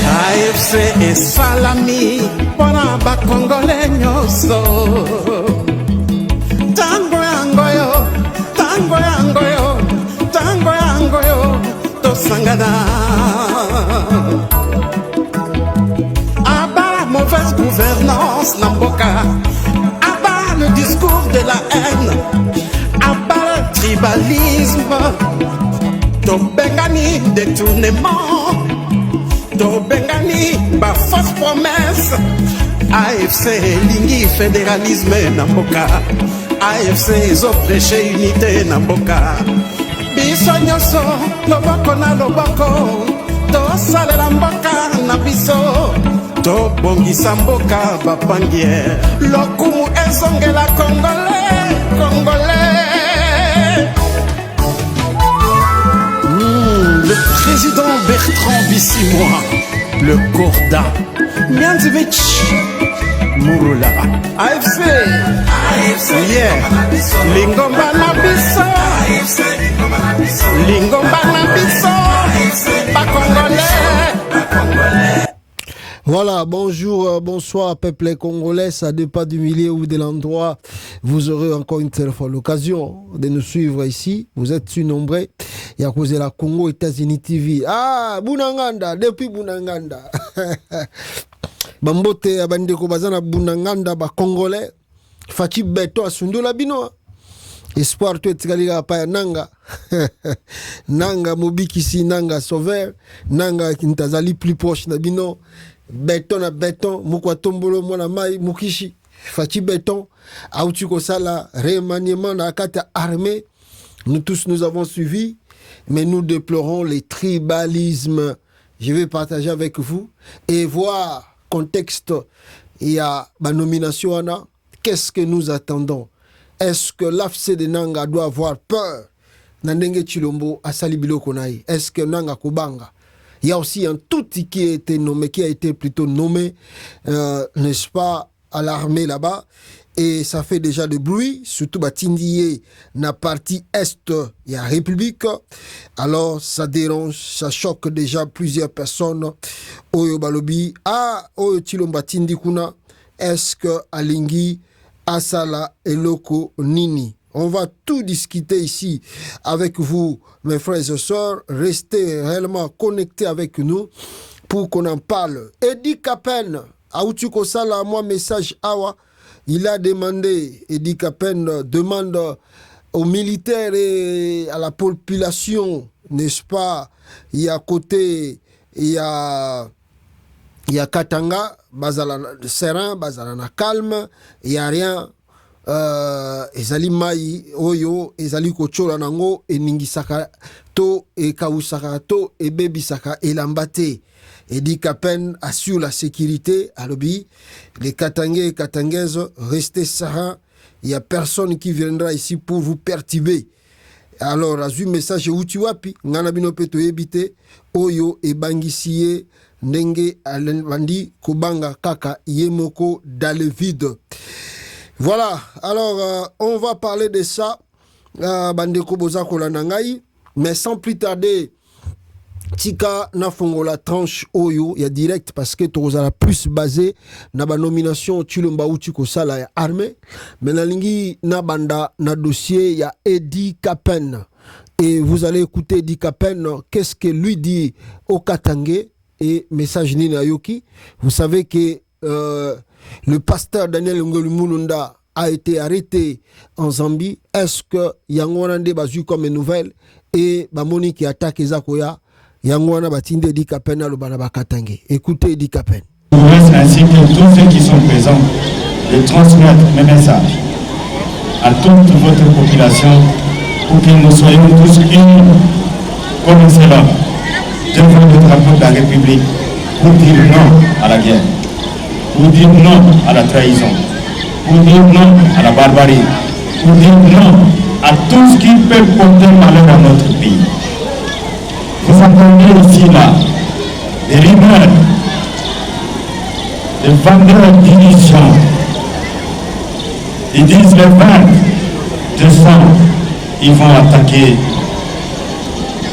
AFC et salami pona ba congolais nyoso. Tango yango yo to sangana. Aba mauvaise gouvernance namboka. Aba le discours de la haine. Aba le tribalisme. To bengani détournement. To bengani ba fausse promesse. AFC lingi fédéralisme namboka. AFC ils ont prêché unité namboka. Biso nyoso loboko na loboko. To salela mboka na biso. To bongisa mboka bapangier. Lokumu ezongela congolais, congolais. Le président Bertrand Bissimois, le Corda, Mianzevich, Mouroula, AFC, yeah, Lingomba Nabiso, Lingomba Nabiso, pas congolais. Voilà, bonjour, bonsoir, peuple congolais, ça dépend du milieu ou de l'endroit. Vous aurez encore une seule fois l'occasion de nous suivre ici. Vous êtes si nombreux. Il y a causé la Congo, États-Unis TV. Ah, Bunanganda, depuis Bunanganda. Bambote, Abandeko Bazana, Bunanganda, ba Congolais. Fati Beto, Asundu Labino. Espoir, tu es Tigaliga Paya Nanga. Nanga, Mobikisi, Nanga, Sauveur. Nanga, Kintazali, plus proche, Nabino. Béton à béton, Mukwatombolo, Monamai, Mukishi, Fati béton, Aoutuko Sala, remaniement dans la carte armée. Nous tous nous avons suivi, mais nous déplorons les tribalismes. Je vais partager avec vous et voir contexte. Il y a ma nomination, Anna. Qu'est-ce que nous attendons? Est-ce que l'AFC de Nanga doit avoir peur? Nandenge Chilombo, Asali Bilo Konaï. Est-ce que Nanga Kubanga? Il y a aussi un tout qui a été nommé, qui a été plutôt nommé, n'est-ce pas, à l'armée là-bas. Et ça fait déjà du bruit, surtout Batindié, na partie est, il y a République. Alors ça dérange, ça choque déjà plusieurs personnes. Oyo Balobi, Oyo Chilomba Tindi Kuna, est-ce que Alingi, Asala et Loko Nini? On va tout discuter ici avec vous, mes frères et sœurs. Restez réellement connectés avec nous pour qu'on en parle. Eddie Capen, Aoutuko Sala, moi, message Awa, il a demandé, Eddie Capen demande aux militaires et à la population, n'est-ce pas? Il y a côté, il y a Katanga, Bazala serein, Bazala na calme, il n'y a rien. Ezali mai oyo ezali kochola nango eningisaka to ekausaka to ebebisaka elambate. Eddie Capen assure la sécurité à l'obbi. Les Katangais et Katangaises, restez sereins. Il n'y a personne qui viendra ici pour vous perturber. Alors, azu message utiwapi ngana bino peto ebite oyo ebangisiye ndenge alandi kubanga kaka yemoko dans le vide. Voilà, alors on va parler de ça, Bandeko Bozako Lanangai, mais sans plus tarder, Tika Nafongo la tranche Oyo, il y a direct parce que tu as plus basé na ba nomination Chilomba Utiko Sala ya armée, mais na lingi na banda na dossier il y a Eddie Capen. Et vous allez écouter Eddie Capen, qu'est-ce que lui dit au Katangé et message Nina Yoki. Vous savez que le pasteur Daniel Ngolu Mulunda a été arrêté en Zambie. Est-ce que Yangwanande bazu comme une nouvelle et Bamoni qui attaque Zakoya Yangwana Batinde Eddie Capen à l'Obanaba Katangé. Écoutez Eddie Capen. Ainsi que tous ceux qui sont présents de transmettre mes messages à toute votre population pour que nous soyons tous unis comme cela devant le drapeau de la République pour dire non à la guerre, pour dire non à la trahison, pour dire non à la barbarie, pour dire non à tout ce qui peut porter malheur à notre pays. Vous entendez aussi là des rumeurs, des vendeurs d'munitions. Ils disent le 20 décembre ils vont attaquer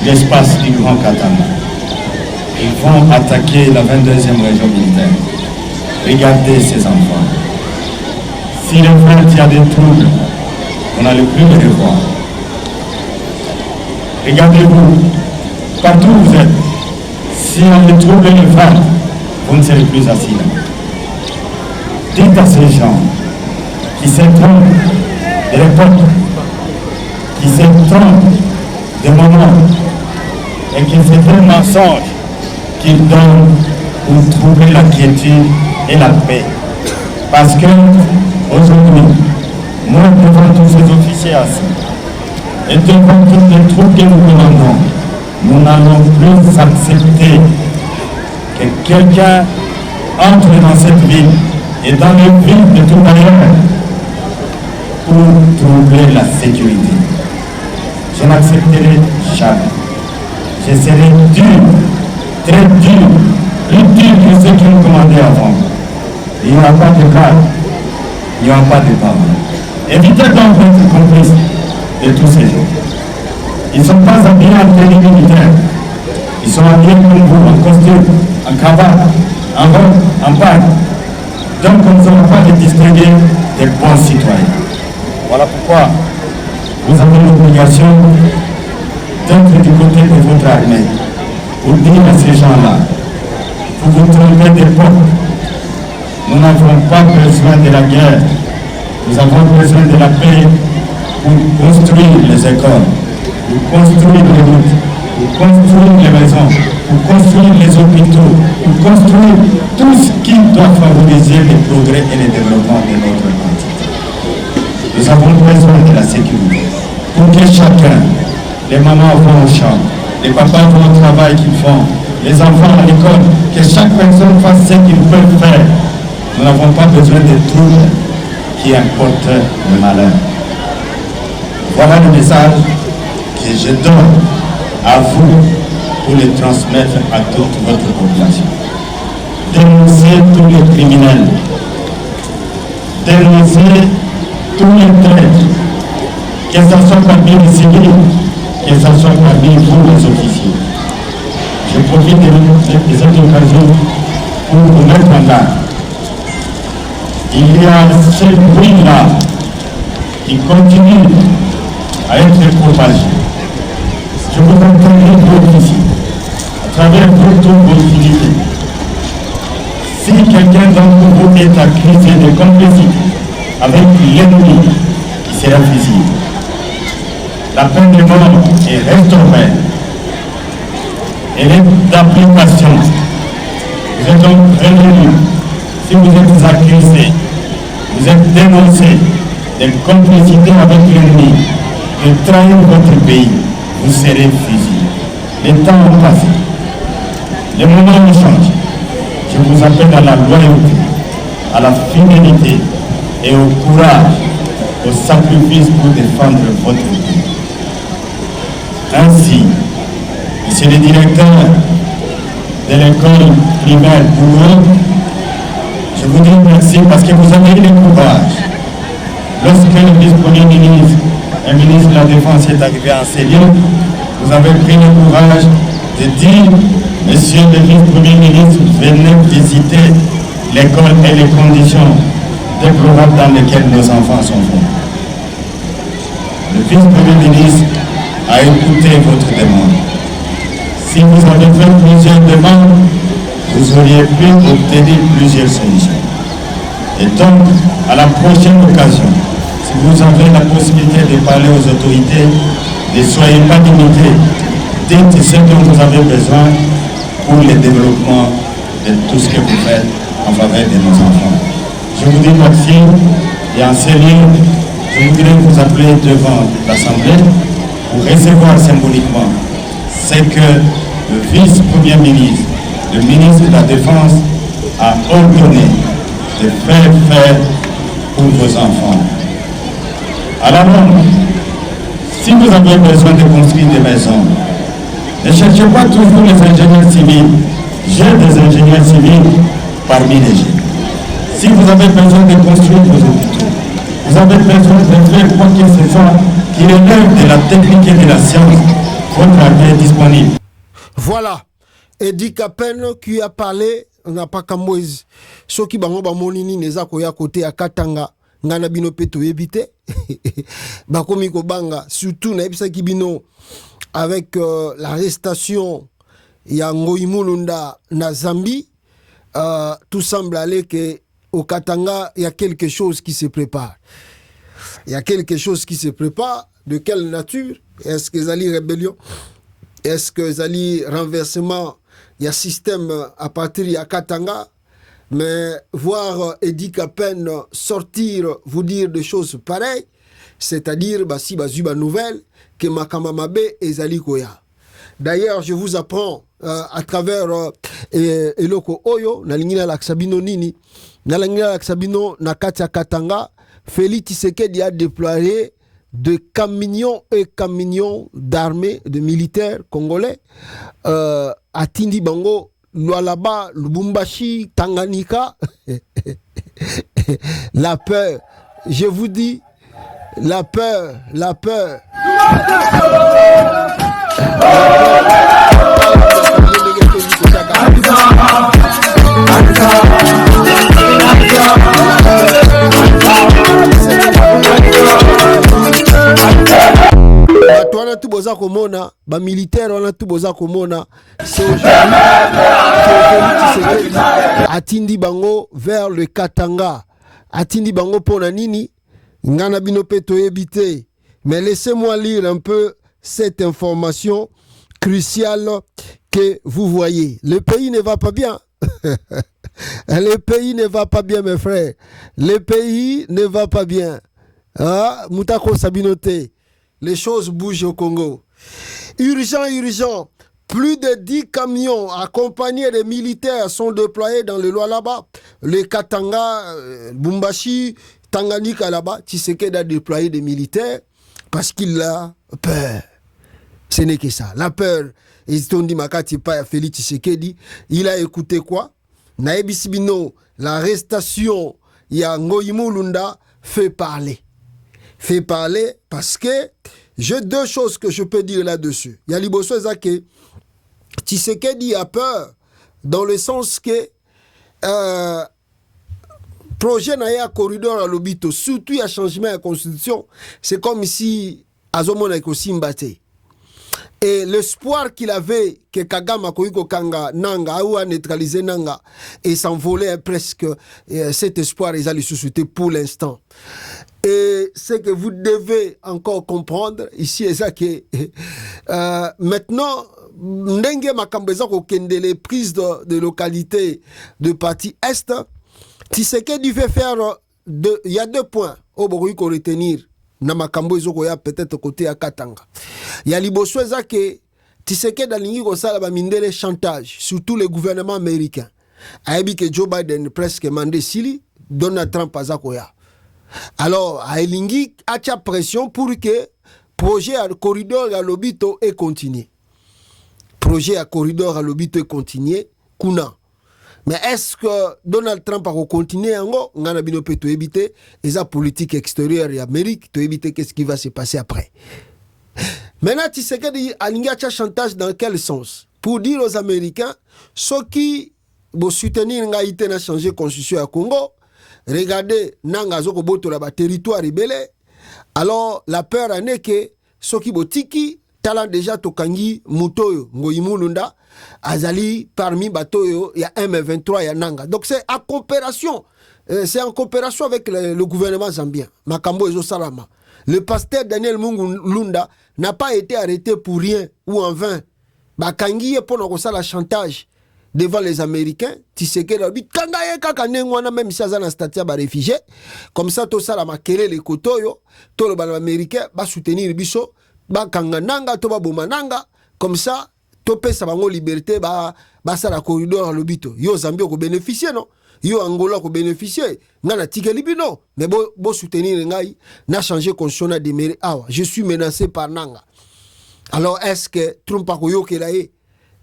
l'espace du Grand Katanga. Ils vont attaquer la 22e région militaire. Regardez ces enfants. Si les frères, il y a des troubles, on n'allait plus les revoir. Regardez-vous, partout où vous êtes, si on les trouble les frères, vous ne serez plus assis là. Dites à ces gens qui s'étonnent de l'époque, qui s'étonnent des moments, et qui c'est un mensonge qu'ils donnent pour trouver la quiétude et la paix. Parce que aujourd'hui, nous devant tous ces officiers assis, et devant toutes les troupes que nous commandons, nous n'allons plus accepter que quelqu'un entre dans cette ville et dans les villes de tout ailleurs pour troubler la sécurité. Je n'accepterai jamais. Je serai dur, très dur, plus dur que ceux qui nous commandaient avant. Il n'y aura pas de grâce, il n'y aura pas de pardon. Évitez donc d'être complice de tous ces gens. Ils ne sont pas habillés en tenue militaire. Ils sont habillés comme vous, en costume, en cravate, en robe, en bague. Donc nous ne sommes pas de distinguer des bons citoyens. Voilà pourquoi vous avez l'obligation d'être du côté de votre armée pour dire à ces gens-là, vous vous trompez d'époque. Nous n'avons pas besoin de la guerre. Nous avons besoin de la paix pour construire les écoles, pour construire les routes, pour construire les maisons, pour construire les hôpitaux, pour construire tout ce qui doit favoriser le progrès et le développement de notre entité. Nous avons besoin de la sécurité pour que chacun, les mamans vont au champ, les papas vont au travail qu'ils font, les enfants à l'école, que chaque personne fasse ce qu'il peut faire. Nous n'avons pas besoin de troubles qui apportent le malheur. Voilà le message que je donne à vous pour le transmettre à toute votre population. Dénoncez tous les criminels. Dénoncez tous les traîtres. Que ce soit parmi les civils, que ce soit parmi vous les officiers. Je profite de cette occasion pour vous mettre en garde. Il y a ce bruit-là qui continue à être propagé. Je vous entendrai vous ici, à travers toute vos unités. Si quelqu'un d'entre vous est accusé de complicité avec l'ennemi, il sera fusillé. La peine de mort est restaurée. Elle est d'application. Vous êtes donc prévenus. Si vous êtes accusé, vous êtes dénoncé de complicité avec l'ennemi, de trahir votre pays, vous serez fusillé. Les temps ont passé. Les moments ont changé. Je vous appelle à la loyauté, à la fidélité et au courage, au sacrifice pour défendre votre pays. Ainsi, monsieur le directeur de l'école primaire Boulot, je vous dis merci parce que vous avez eu le courage. Lorsque le vice-premier ministre et ministre de la Défense est arrivé en ces lieux, vous avez pris le courage de dire, monsieur le vice-premier ministre, venez visiter l'école et les conditions déplorables dans lesquelles nos enfants sont formés. Le vice-premier ministre a écouté votre demande. Si vous avez fait plusieurs demandes, vous auriez pu obtenir plusieurs solutions. Et donc, à la prochaine occasion, si vous avez la possibilité de parler aux autorités, ne soyez pas limités. Dites ce dont vous avez besoin pour le développement de tout ce que vous faites en faveur de nos enfants. Je vous dis merci et en ces lieux, je voudrais vous appeler devant l'Assemblée pour recevoir symboliquement ce que le vice-premier ministre, le ministre de la Défense a ordonné de faire pour vos enfants. À la longue, si vous avez besoin de construire des maisons, ne cherchez pas toujours les ingénieurs civils. J'ai des ingénieurs civils parmi les jeunes. Si vous avez besoin de construire vos hôpitaux, vous avez besoin de faire quoi que ce soit qui qui relève de la technique et de la science, votre avis est disponible. Voilà. Eddie Kapen qui a parlé, on n'a pas qu'à Moïse. Ceux qui bango bamonini neza koya côté à Katanga, ngana bino peto ebite. Bakomi ko banga, surtout na ebisa kibino avec l'arrestation ya Ngoi Mulunda na Zambie. Tout semble aller que au Katanga, il y a quelque chose qui se prépare. Il y a quelque chose qui se prépare. De quelle nature? Est-ce que Zali rébellion? Est-ce que Zali renversement? Il y a système à partir de Katanga. Mais voir Eddie Kapen sortir, vous dire des choses pareilles, c'est-à-dire, bah, si bazuba nouvelle, que Makamamabe et Zali Koya. D'ailleurs, je vous apprends à travers Eloko Oyo, na lingina la Sabino Nini, na lingina la Sabino Nakatia Katanga, Félix Tshisekedi a déployé de camions et camions d'armées, de militaires congolais, à Tindi Bango, Lualaba, Lubumbashi, Tanganyika. La peur, je vous dis, la peur, la peur. Wana tout boza komona ba militaire wana tout boza komona c'est aujourd'hui atindi bango vers le Katanga atindi bango pona nini ngana bino peto ebité. Mais laissez-moi lire un peu cette information cruciale que vous voyez. Le pays ne va pas bien. Le pays ne va pas bien, mes frères. Le pays ne va pas bien. Ah, Moutako Sabinote. Les choses bougent au Congo. Urgent, urgent. Plus de 10 camions accompagnés de militaires sont déployés dans le Lualaba, le Katanga, Bumbashi, Tanganyika là-bas. Tshisekedi a déployé des militaires parce qu'il a peur. Ce n'est que ça. La peur. Ils ont dit Makati pa Félix Tshisekedi. Il a écouté quoi? Naebi Sibino, l'arrestation ya Ngoi Mulunda fait parler. Fait parler parce que j'ai deux choses que je peux dire là-dessus. Il y a Liboso Ezake. Tshisekedi a peur dans le sens que projet n'a corridor à l'obito, surtout il y a changement à la constitution, c'est comme si Azomona Ekosimbate. Et l'espoir qu'il avait que Kagame Koiko Kanga Nanga ou a neutralisé Nanga et s'envolait presque, cet espoir ils allaient susciter pour l'instant. Et ce que vous devez encore comprendre ici est ça que maintenant Ndenge Makambeza Kokende les prises de localité de partie Est, Tshisekedi veut faire il y a 2 points au Boruy qu'on retenir. Namakambo Zokoya peut-être côté à Katanga. Il y a Liboso Ezake, Tshisekedi alingi kosala ba mindele chantage, surtout le gouvernement américain. Ayebi que Joe Biden presque mandé Sili, Donald Trump azakoya. Alors, alingi acha pression pour que projet à corridor à l'obito est continué. Projet à corridor à l'obito est continué, kuna. Mais est-ce que Donald Trump a continué en gros? On a bien peut éviter les politique extérieure et Amérique, to éviter qu'est-ce qui va se passer après. Maintenant, Tshisekedi a chantage dans quel sens? Pour dire aux Américains, ceux qui vont soutenir l'Haïti n'a changé la constitution à Congo, regardez, Nanga Zoko Boto la territoire rebelle. Alors, la peur en est que ceux qui vont tiki, talent déjà Tokangi, Mutoyo, Ngoi Mulunda, Azali, parmi Batoyo, il y a M23, il y a Nanga. Donc c'est en coopération. C'est en coopération avec le gouvernement zambien. Makambo Ezo Salama. Le pasteur Daniel Mungu Lunda n'a pas été arrêté pour rien ou en vain. Bakangi est pour la chantage devant les Américains. Tshisekedi a dit Kangaye Kakanengwana, même si ça a un statut de réfugié. Comme ça, tout ça, la makele les kotoyo, tout le Américain va soutenir Biso, Bakanga Nanga, Toba Bomananga. Comme ça, topé sa bango liberté, ba ça la corridor à l'obito. Yo Zambie ko bénéficier, non? Yo Angola ko bénéficier. Ngana tike libino. Mais bo soutenir ngai, n'a changé constitution na déméré. Ah, je suis menacé par Nanga. Alors, est-ce que Trump a koyo kelaye?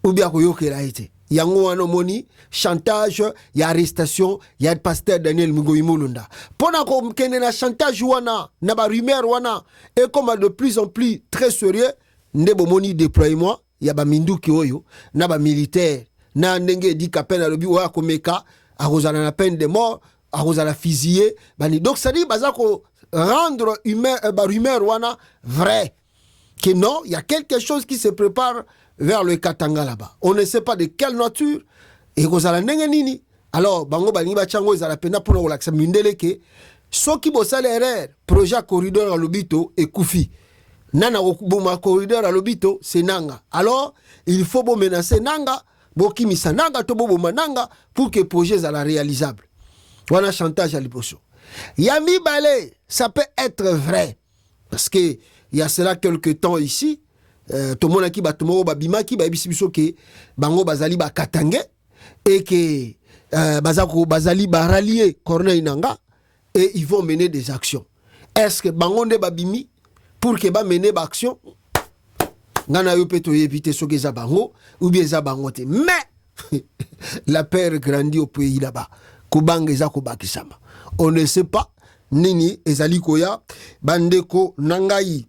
Ou bien koyo kelaye? yango wana moni chantage ya arrestation ya pasteur Daniel Mungoi Mulunda pona ko kende na chantage wana na ba rumeur wana et comme de plus en plus très sérieux ndebo moni déploiement ya ba minduki oyo na ba militaire na ndenge di kapena lobi wa komeka akozala na peine de mort akozala fusillé bani donc ça dit bazako rendre humain ba rumeur wana vrai que non il y a quelque chose qui se prépare vers le Katanga là-bas. On ne sait pas de quelle nature. Et kozala ndenge nini. Alors, bango bani ba chango ezala pena pour relaxer mindele ke soki bosala erreur projet corridor à lobito et koufi. Nana okuboma corridor à lobito c'est nanga. Alors, il faut bo menacer nanga, bo kimisa nanga to bo nanga pour que projet soit réalisable. Wana chantage à liposo. Yami balé, ça peut être vrai parce que il y a cela quelque temps ici. Tomona ki batumo babima ki babisibiso ke bango bazali ba katange et que bazako bazali ba rallier Corneille Nanga et ils vont mener des actions. Est-ce que bango nde babimi pour que ba mener ba action ngana yo peto éviter so ke za bango ou bien za bango te mais la peur grandit au pays là-bas kubanga za ko bakisama on ne sait pas nini ezali koya bandeko nangai.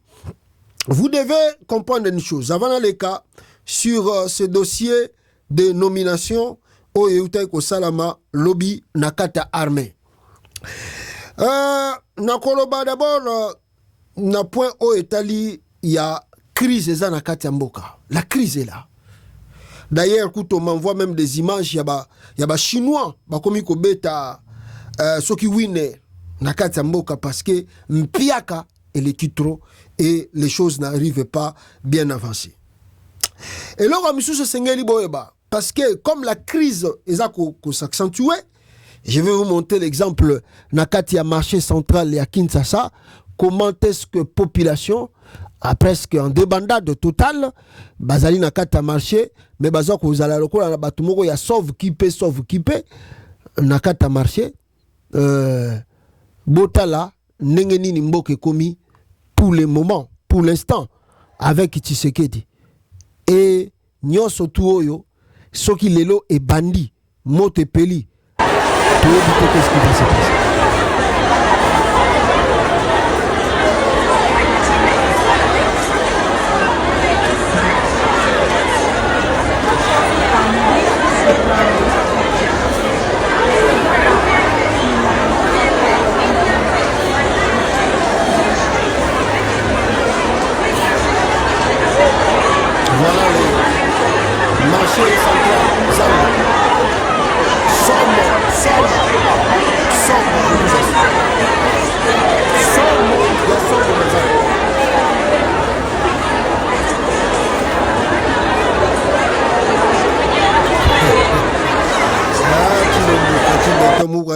Vous devez comprendre une chose. Avant les cas, sur ce dossier de nomination au Yeutaiko Salama Lobby Nakata Armée. Nakoloba d'abord, na point au Italie, il y a crise eza Nakata Mboka. La crise est là. D'ailleurs, quand on m'envoie même des images, il y a ba chinois, ba komi ko beta soki wine Nakata Mboka parce que mpiaka et les kitro et les choses n'arrivent pas bien avancées. Et là, parce que comme la crise est s'accentuer, je vais vous montrer l'exemple Nakati a marché central et à Kinshasa. Comment est-ce que population a presque en débandade totale, Bazali Nakati a marché, mais Bazako vous allez le la batumoko ya sauve qui peut Nakati a marché. Botala Nengeni Nimboke Komi pour le moment, pour l'instant, avec Tshisekedi. Et Nyoso Tuoyo, Soki Lelo et Bandi, Mote Peli, pour éviter qu'est-ce qui va se passer.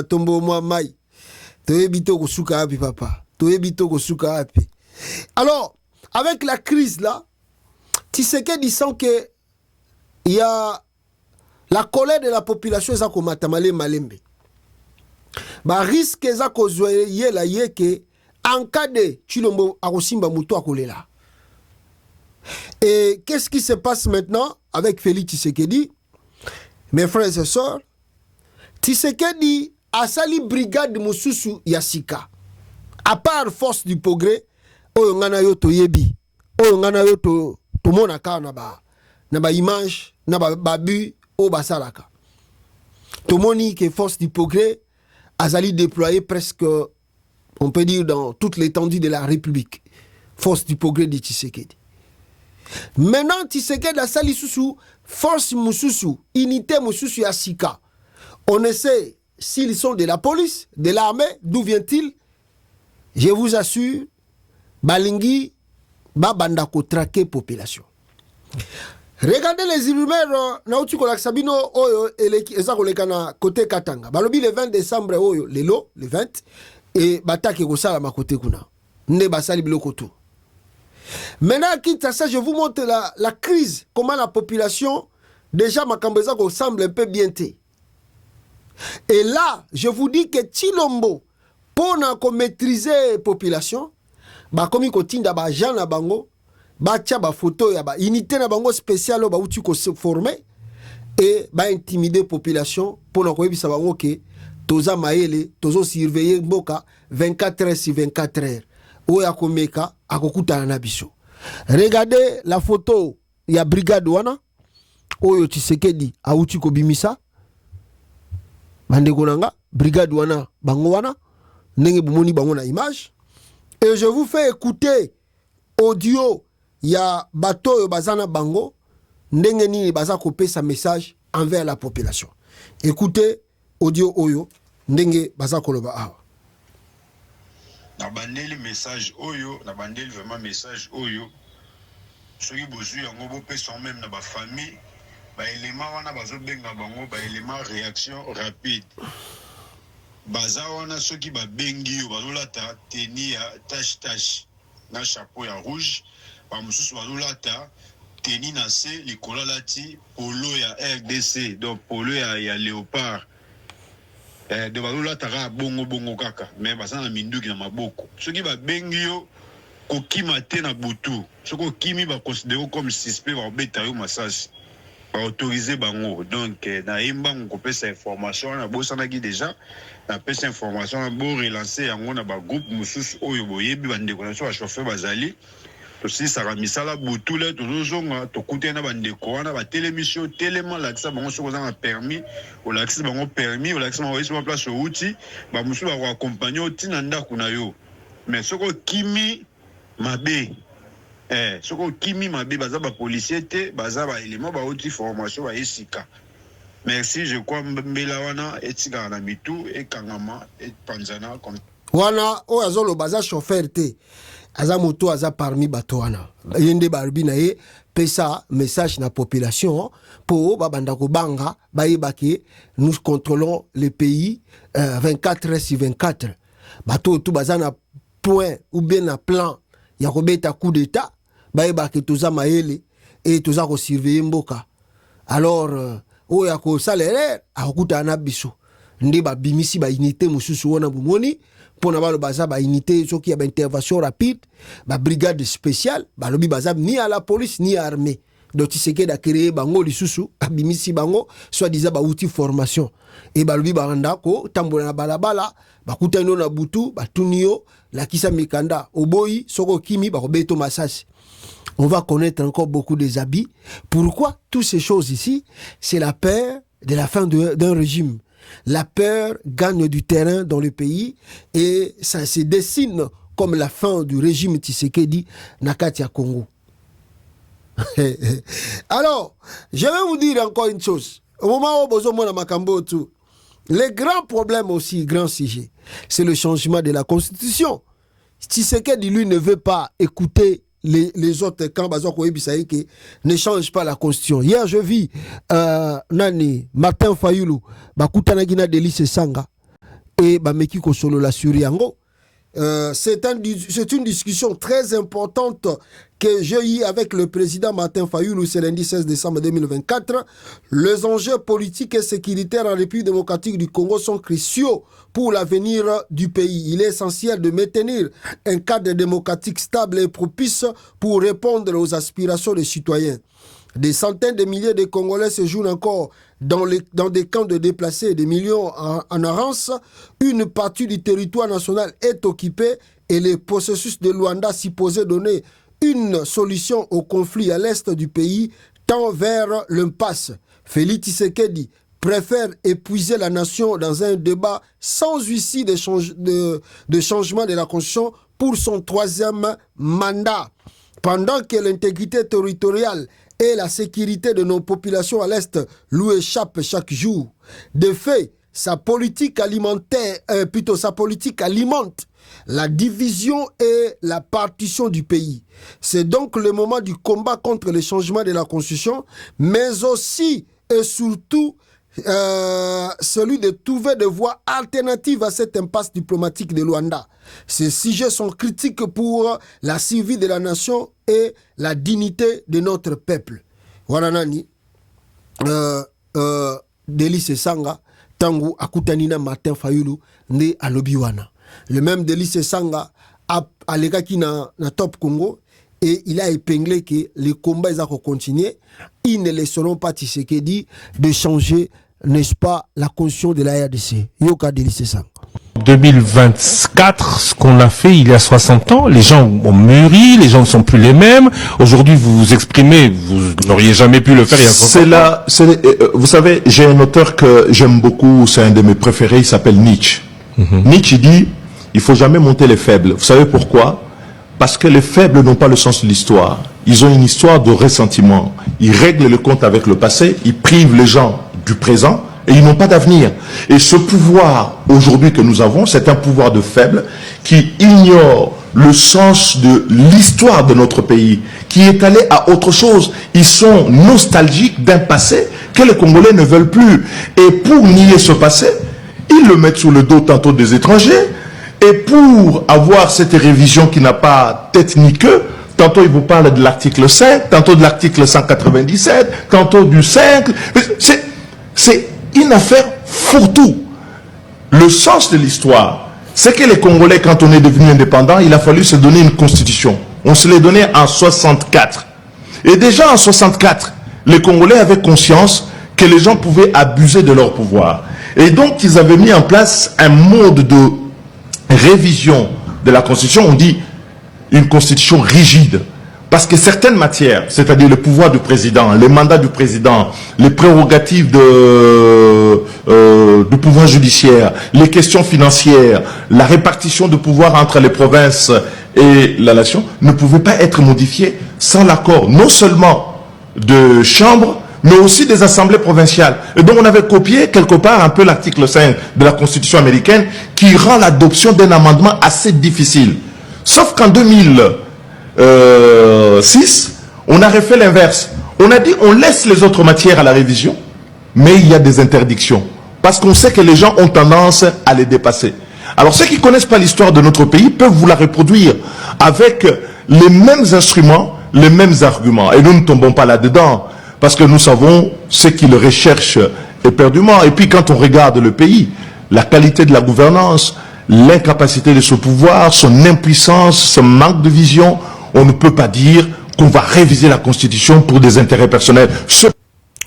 Tombo moi mai toyebito ko suka api papa toyebito ko suka api. Alors avec la crise là Tshisekedi sent que il y a la colère de la population ça ko matamale malembe ba risque ça ko zoye la yeke en cas de Chilombo akosimba muto akolela. Et qu'est-ce qui se passe maintenant avec Félix Tshisekedi? Mes frères et sœurs, Tshisekedi a sali brigade mususu yasika. À part force du progrès, oyo ngana yo to yebi, oyo ngana yo to mona ka na ba image, na ba bu o basalaka. To moni que force du progrès a sali déployé presque, on peut dire dans toute l'étendue de la République. Force du progrès de Tshisekedi. Maintenant Tshisekedi a sali susu force mususu, unité mususu yasika. On essaie s'ils sont de la police, de l'armée, d'où vient-il? Je vous assure, Balingi, Babandako traquer population. Regardez les rumeurs, Naouti Kolak-Sabino, Oyo, et Ezakolekana, côté Katanga. Balobi le 20 décembre, Oyo, le 20, et Batake Kosala, ma côté Kuna. Ne Basali Bilokoto. Maintenant, Kinshasa, je vous montre la crise, comment la population, déjà, Makambeza, semble un peu bientée. Et là, je vous dis que Chilombo, pour maîtriser la population, comme il continue d'aba gens na bango, ba tia ba photo ya ba unité na bango spéciale ba uti ko se former et ba intimider population pour na koyebisa bango ke toza maele tozo surveiller mboka 24 heures sur 24 heures oya komeka akokutana na biso. Regardez la photo ya brigade wana oyo Tshisekedi auti kobimisa bandeko nanga brigade wana bango wana ndenge bomoni bango na image, et je vous fais écouter audio ya bato oyo bazana bango ndenge nini baza kopesa message envers la population. Écoutez audio oyo ndenge baza koloba awa. Na bandeli message oyo, na bandeli vraiment message oyo. Soki bozu yango bopesa même na ba famille, ba élément wana bazo benga bango ba élément réaction rapide. Baza wana soki ba bengi yo bazolata tenue ya tache na chapeau ya rouge, ba mususu bazolata tenue na se likola lati polo ya RDC, donc polo ya léopard. De bazolata ka bongo kaka, mais baza na minduki na maboko. Soki ba bengi yo kokima te na butu, soko kimi ba considéré comme suspect ba beta yo masasi. Autoriser bango, donc na imbango kopesa information na bosana ki déjà na pesa information na bo relancer yango na ba groupe mususu oyo boyebi bandeko na so ba chauffeur bazali to si sara misala butule to zonga to kutena bandeko wana ba télémission tellement l'accès bango soko za permis ou l'accès bango permis ou l'accès bango sur place outil ba mususu ba accompagner otina ndako na yo, mais soko kimi mabe soko kimi mabe baza ba policier te baza ba élément ba outil formation ba esika. Merci, je crois mbela wana etika na mitu e kangama e panzana comme wana o azolo baza chauffeur te aza moto aza parmi bato wana yende barbi na ye pesa message na population pour babanda ko banga bayebaki nous contrôlons le pays 24 heures sur 24. Bato tout baza na point ou bien na plan ya kobeta coup d'état bayebaki toza maele et toza ko surveiller mboka. Alors oya ko salaire akuta na biso ndi ba bimisi ba unité mususu wona bumoni pona balo baza ba unité soki ya ba intervention rapide ba brigade spéciale ba lobi baza ni à la police ni à l'armée, donc Tshisekedi a créé bango lisusu abimisi bango soit disant ba outil formation et ba lobi ba randa ko tambola na balabala ba kutano na butu ba tunio la kisa mikanda oboyi soko kimi ba kobeto masasi. On va connaître encore beaucoup des habits. Pourquoi toutes ces choses ici? C'est la peur de la fin d'un régime. La peur gagne du terrain dans le pays et ça se dessine comme la fin du régime Tshisekedi Nakatia Congo. Alors, je vais vous dire encore une chose. Au moment où Bozomona Makambo tout, le grand problème aussi, grand sujet, c'est le changement de la constitution. Tshisekedi, lui, ne veut pas écouter les autres camps ne changent pas la constitution. Hier, je vis Nani, Martin Fayulu, Bakutanagina Delice Sanga et Bameki Kosolo la Suriango. C'est une discussion très importante que j'ai eue avec le président Martin Fayulu ce lundi 16 décembre 2024. Les enjeux politiques et sécuritaires en République démocratique du Congo sont cruciaux pour l'avenir du pays. Il est essentiel de maintenir un cadre démocratique stable et propice pour répondre aux aspirations des citoyens. Des centaines de milliers de Congolais se jouent encore dans des camps de déplacés, des millions en errance. Une partie du territoire national est occupée et le processus de Luanda supposé donner une solution au conflit à l'est du pays tend vers l'impasse. Félix Tshisekedi préfère épuiser la nation dans un débat sans issue de changement de la constitution pour son troisième mandat. Pendant que l'intégrité territoriale et la sécurité de nos populations à l'Est lui échappent chaque jour. De fait, sa politique alimentaire, sa politique alimente la division et la partition du pays. C'est donc le moment du combat contre le changement de la Constitution, mais aussi et surtout celui de trouver des voies alternatives à cette impasse diplomatique de Luanda. Ces sujets sont critiques pour la survie de la nation et la dignité de notre peuple. Voilà nani Delice Sanga tangu akutanina Martin Fayulu ndi alobi wana. Le même Delice Sanga alekaki na Top Congo Et il a épinglé que les combats ils vont continuer. Ils ne laisseront pas Tshisekedi de changer, n'est-ce pas, la constitution de la RDC. Yoka Délice Sang. 2024, ce qu'on a fait il y a 60 ans, les gens ont mûri, les gens ne sont plus les mêmes. Aujourd'hui, vous vous exprimez, vous n'auriez jamais pu le faire il y a 60 ans. Vous savez, j'ai un auteur que j'aime beaucoup, c'est un de mes préférés, il s'appelle Nietzsche. Nietzsche dit, il faut jamais monter les faibles. Vous savez pourquoi? Parce que les faibles n'ont pas le sens de l'histoire. Ils ont une histoire de ressentiment. Ils règlent le compte avec le passé, ils privent les gens du présent, et ils n'ont pas d'avenir. Et ce pouvoir, aujourd'hui, que nous avons, c'est un pouvoir de faible qui ignore le sens de l'histoire de notre pays, qui est allé à autre chose. Ils sont nostalgiques d'un passé que les Congolais ne veulent plus. Et pour nier ce passé, ils le mettent sous le dos tantôt des étrangers. Et pour avoir cette révision qui n'a pas tête ni queue, tantôt ils vous parlent de l'article 5, tantôt de l'article 197, tantôt du 5. C'est une affaire fourre-tout. Le sens de l'histoire, c'est que les Congolais, quand on est devenu indépendant, il a fallu se donner une constitution. On se l'est donné en 64. Et déjà en 64, les Congolais avaient conscience que les gens pouvaient abuser de leur pouvoir. Et donc, ils avaient mis en place un mode de révision de la constitution. On dit une constitution rigide. Parce que certaines matières, c'est-à-dire le pouvoir du président, les mandats du président, les prérogatives du pouvoir judiciaire, les questions financières, la répartition de pouvoir entre les provinces et la nation, ne pouvaient pas être modifiées sans l'accord, non seulement de chambres, mais aussi des assemblées provinciales. Et donc on avait copié quelque part un peu l'article 5 de la Constitution américaine qui rend l'adoption d'un amendement assez difficile. Sauf qu'en 2006, on a refait l'inverse. On a dit on laisse les autres matières à la révision, mais il y a des interdictions. Parce qu'on sait que les gens ont tendance à les dépasser. Alors ceux qui ne connaissent pas l'histoire de notre pays peuvent vous la reproduire avec les mêmes instruments, les mêmes arguments. Et nous ne tombons pas là-dedans, parce que nous savons ce qu'ils recherchent éperdument. Et puis quand on regarde le pays, la qualité de la gouvernance, l'incapacité de ce pouvoir, son impuissance, son manque de vision, on ne peut pas dire qu'on va réviser la Constitution pour des intérêts personnels.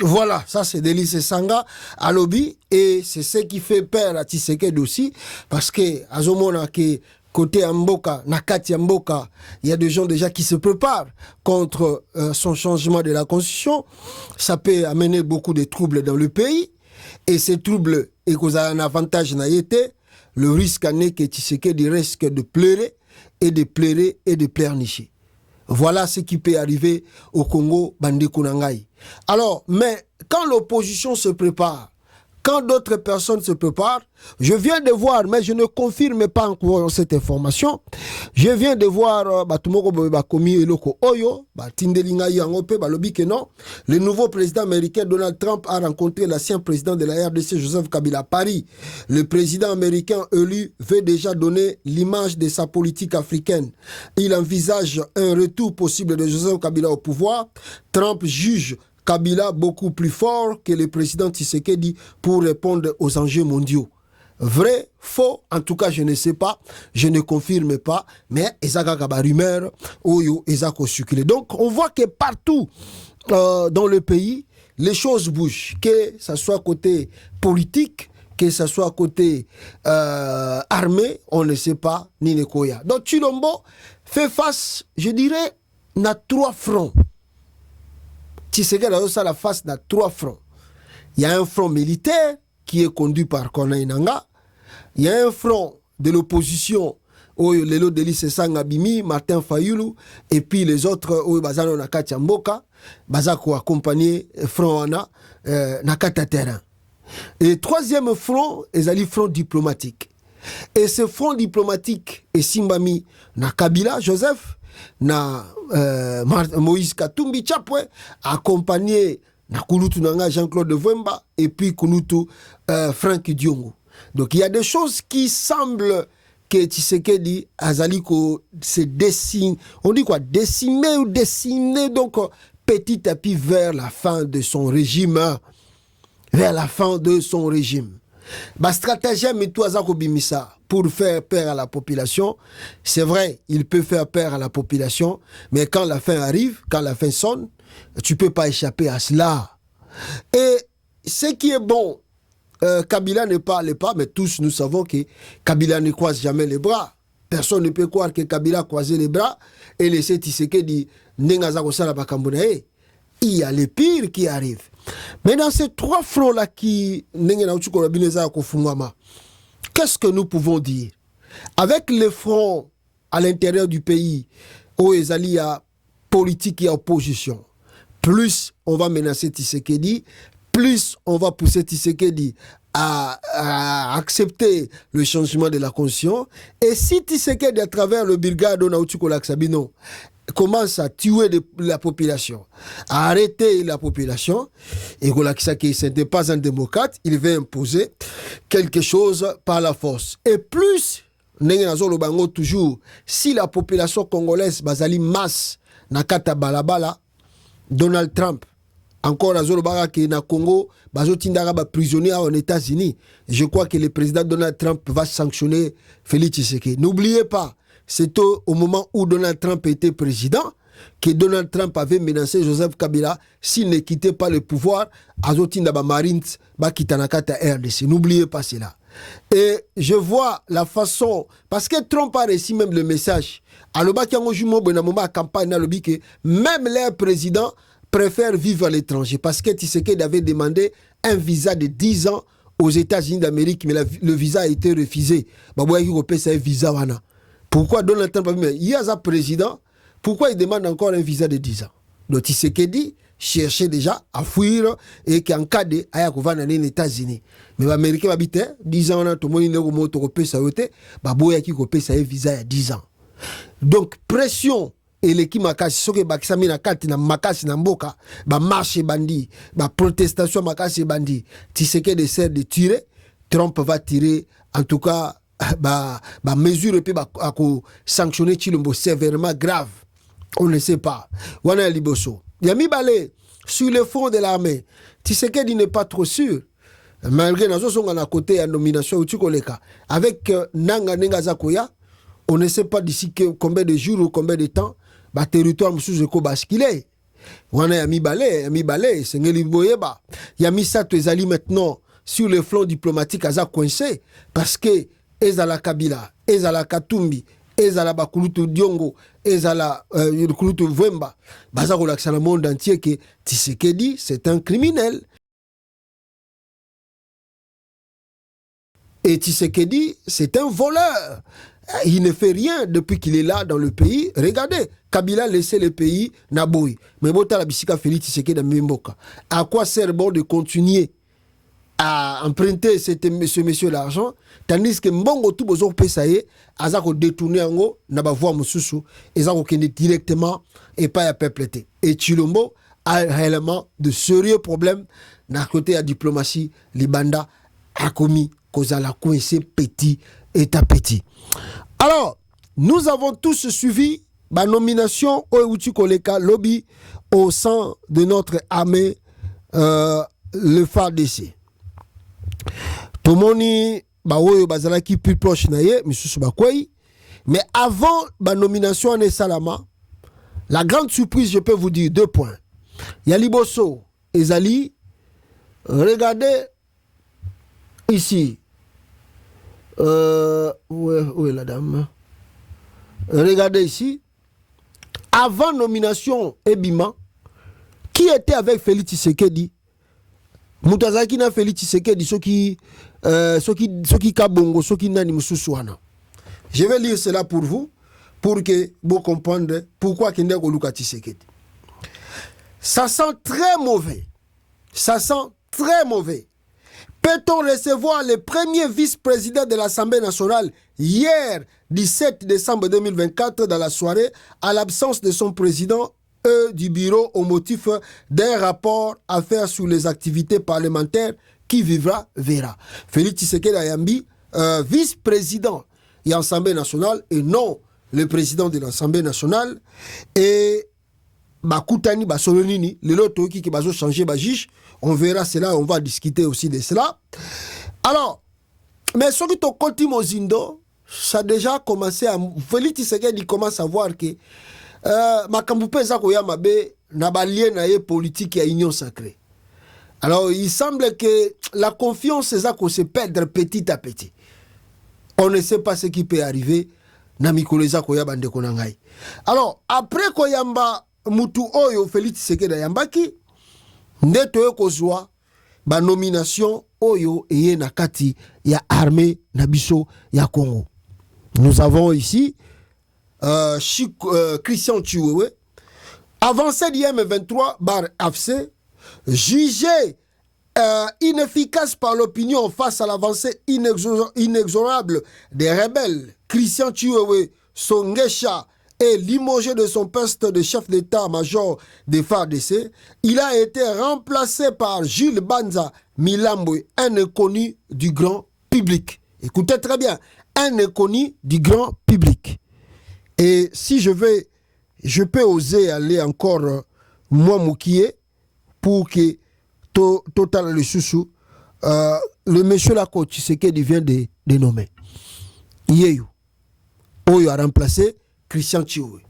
Voilà, ça c'est Délice Sanga à lobby, et c'est ce qui fait peur à Tshisekedi aussi, parce que à Zomona que côté Mboka, Nakati Mboka, il y a des gens déjà qui se préparent contre son changement de la Constitution. Ça peut amener beaucoup de troubles dans le pays, et ces troubles, et qu'on a un avantage n'a été, le risque n'est que Tshisekedi risque de pleurer et de pleurer et de pleurnicher. Voilà ce qui peut arriver au Congo, Bandeko Nangai. Alors, mais quand l'opposition se prépare, quand d'autres personnes se préparent, je viens de voir, mais je ne confirme pas encore cette information, je viens de voir, le nouveau président américain Donald Trump a rencontré l'ancien président de la RDC Joseph Kabila à Paris. Le président américain élu veut déjà donner l'image de sa politique africaine. Il envisage un retour possible de Joseph Kabila au pouvoir. Trump juge Kabila beaucoup plus fort que le président Tshisekedi pour répondre aux enjeux mondiaux. Vrai, faux, en tout cas je ne sais pas, je ne confirme pas, mais ezaka kaba rumeur, oyo ezako circulé. Donc on voit que partout dans le pays, les choses bougent, que ce soit côté politique, que ce soit côté armé, on ne sait pas, ni ne koya. Donc Tshilombo fait face, je dirais, à 3 fronts. Tshisekedi a ça la face dans 3 fronts. Il y a un front militaire qui est conduit par Corneille Nangaa. Il y a un front de l'opposition, Lelo Délice Sanga Bimi, Martin Fayulu, et puis les autres, Bazano Nakati Mboka, Bazako accompagné front Wana, Nakata terrain. Et le 3e front, est le front diplomatique. Et ce front diplomatique est Simbami na Kabila, Joseph, na Moïse Katumbi Chapwe, accompagné na Kouloutou Nanga Jean-Claude Vwemba, et puis Kouloutou Franck Diongo. Donc il y a des choses qui semblent que Tshisekedi Azaliko se dessine, on dit quoi, dessiner donc petit à petit vers la fin de son régime. Vers la fin de son régime. La stratégie, mais tout ça bimisa pour faire peur à la population. C'est vrai, il peut faire peur à la population, mais quand la fin arrive, quand la fin sonne, tu peux pas échapper à cela. Et ce qui est bon, Kabila ne parle pas, mais tous nous savons que Kabila ne croise jamais les bras. Personne ne peut croire que Kabila croise les bras et laisser Tshisekedi Nengaza Kosala Bakambunae. Il y a les pires qui arrivent. Mais dans ces trois fronts-là qui qu'est-ce que nous pouvons dire? Avec les fronts à l'intérieur du pays, où il y a politique et opposition, plus on va menacer Tshisekedi, plus on va pousser Tshisekedi à accepter le changement de la conscience. Et si Tshisekedi, à travers le brigade Sabino, commence à tuer la population, à arrêter la population, et que ce n'est pas un démocrate, il veut imposer quelque chose par la force. Et plus, toujours, si la population congolaise basali masse nakata balabala, Donald Trump, encore à Zolobara qui est na Congo, bazotindaga prisonnier aux États-Unis. Je crois que le président Donald Trump va sanctionner Félix Tshisekedi. N'oubliez pas, c'est au moment où Donald Trump était président que Donald Trump avait menacé Joseph Kabila s'il ne quittait pas le pouvoir, Azotindaba Marines ba kitanakata RDC. N'oubliez pas cela. Et je vois la façon, parce que Trump a reçu même le message, alors que campagne que même leur président préfère vivre à l'étranger, parce que Tshisekedi avait demandé un visa de 10 ans aux États-Unis d'Amérique, mais le visa a été refusé. Pourquoi Donald Trump, il y a un président, pourquoi il demande encore un visa de 10 ans? Donc Tshisekedi cherchait déjà à fuir et qu'en cas de Ayakovan dans les États-Unis. Mais les Américains habitaient 10 ans, tout le monde est au mot de ça, Baboya qui copie ça visa il y a 10 ans. Donc pression et l'équipe makasi soke bakisami na kati na makasi na mboka ba marche bandi ba protestation makasi bandi Tshisekedi essaie de tirer, Trump va tirer en tout cas ba mesure pe ba ko sanctionner Chilombo sévèrement grave. On ne sait pas. Wana liboso. Yami balé sur le front de l'armée. Tshisekedi n'est pas trop sûr. Malgré nazo songa na côté à nomination utukoleka avec Nanga Zakoya, on ne sait pas d'ici combien de jours ou combien de temps ba territoire mususu ko basculer. Wana yami balé sengeli boyeba. Yami sato ezali maintenant sur le flanc diplomatique aza coincé parce que ezala Kabila, ezala Katumbi, ezala Bakulutu Diongo, ezala Kulutu Vwemba, baza kolakisa na monde entier que Tshisekedi c'est un criminel. Et Tshisekedi c'est un voleur. Il ne fait rien depuis qu'il est là dans le pays. Regardez, Kabila a laissé le pays Naboui. Mais Bota la bisika Félix Tshisekedi dans Mimboka. À quoi sert bon de continuer à emprunter ce monsieur l'argent, tandis que Mbongo tout besoin pesaye, azako détourner ango, naba voix mususu, ezako kende directement et pas à peuple. Et Chilombo a réellement de sérieux problèmes d'un côté à diplomatie, Libanda a commis kozala coincé petit et à petit. Alors, nous avons tous suivi la nomination au Koleka Lobby au sein de notre armée, le FARDC. Tomoni baoyo bazala qui plus proche naye misusu bakwei, mais avant la nomination en Salama, la grande surprise, je peux vous dire 2 points. Yaliboso Ezali, regardez ici. Où est la dame? Regardez ici. Avant nomination Ebima, qui était avec Félix Tshisekedi? Moutazaki na Félix Tshisekedi, soki kabongo, soki nani mususuana. Je vais lire cela pour vous, pour que vous compreniez pourquoi Kende Koluka Tshisekedi. Ça sent très mauvais. Ça sent très mauvais. Peut-on recevoir le premier vice-président de l'Assemblée nationale hier, 17 décembre 2024, dans la soirée, à l'absence de son président du bureau au motif d'un rapport à faire sur les activités parlementaires qui vivra, verra. Félix Tshisekedi Ayambi, vice-président de l'Assemblée nationale et non le président de l'Assemblée nationale. Et Bakutani, Basolonini, les autres qui va changer Bajish, on verra cela, on va discuter aussi de cela. Alors, mais ce qui te continue au Zindo, ça a déjà commencé à... Félix Tshisekedi commence à voir que Makambupe Zako Yamabe n'a pas lien politique et union sacrée. Alors, il semble que la confiance Zako se perdre petit à petit. On ne sait pas ce qui peut arriver. Namikole Zako Yabande Konangai. Alors, après Koyamba Mutu Oyo Félix Tshisekedi Yambaki, Ndeto Yokozwa, ba nomination Oyo Eye Nakati ya armée Nabiso ya Congo. Nous avons ici Christian Chiwewe, avancé d'IM23 bar AFC, jugé inefficace par l'opinion face à l'avancée inexorable des rebelles. Christian Chiwewe Songesha est limogé de son poste de chef d'état-major des FARDC. Il a été remplacé par Jules Banza Milambwe, un inconnu du grand public. Écoutez très bien, un inconnu du grand public. Et si je peux oser aller encore moi Moukié pour que total le sous le monsieur la coach Tshisekedi vient de nommer. Yeyo Oyo a remplacé Christian Chiwewe.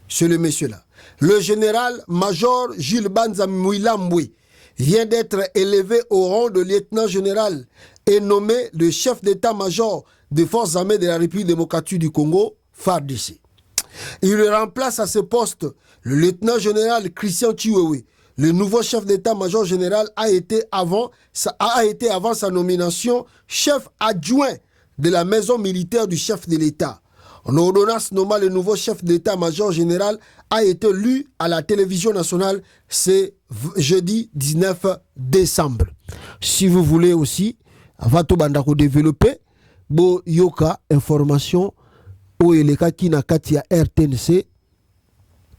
C'est le monsieur là. Le général-major Jules Banza Milambwe vient d'être élevé au rang de lieutenant-général et nommé le chef d'état-major des forces armées de la République démocratique du Congo, FARDC. Il remplace à ce poste le lieutenant-général Christian Chiwewe. Le nouveau chef d'état-major général a été avant sa nomination chef adjoint de la maison militaire du chef de l'État. En ordonnance nommant le nouveau chef d'état-major général a été lu à la télévision nationale ce jeudi 19 décembre. Si vous voulez aussi, avant de bandako développer, bo yoka information ou eleka ki na kati ya RTNC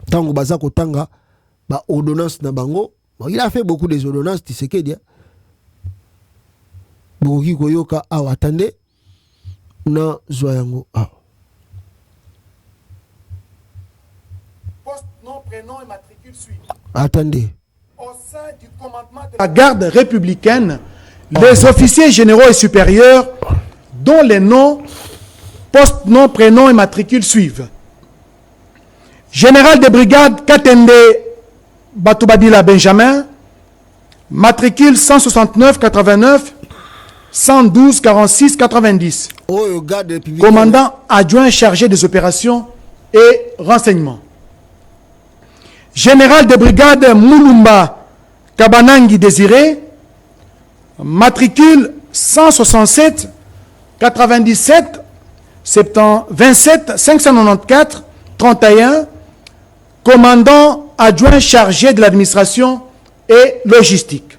tango bazako tanga ba ordonnance na bango. Bon, il a fait beaucoup des ordonnances, tu sais que dia. Boki ko yoka awa attendez na zoyango awa. Poste, nom, prénom et matricule suivent. Attendez. Au sein du commandement de la garde républicaine, les officiers généraux et supérieurs dont les noms, poste, nom, prénom et matricule suivent. Général de brigade Katende Batoubadila Benjamin, matricule 169 89 112 46 90. Commandant adjoint chargé des opérations et renseignements. Général de brigade Moulumba Kabanangi Désiré, matricule 167 97 27 594 31, commandant adjoint chargé de l'administration et logistique.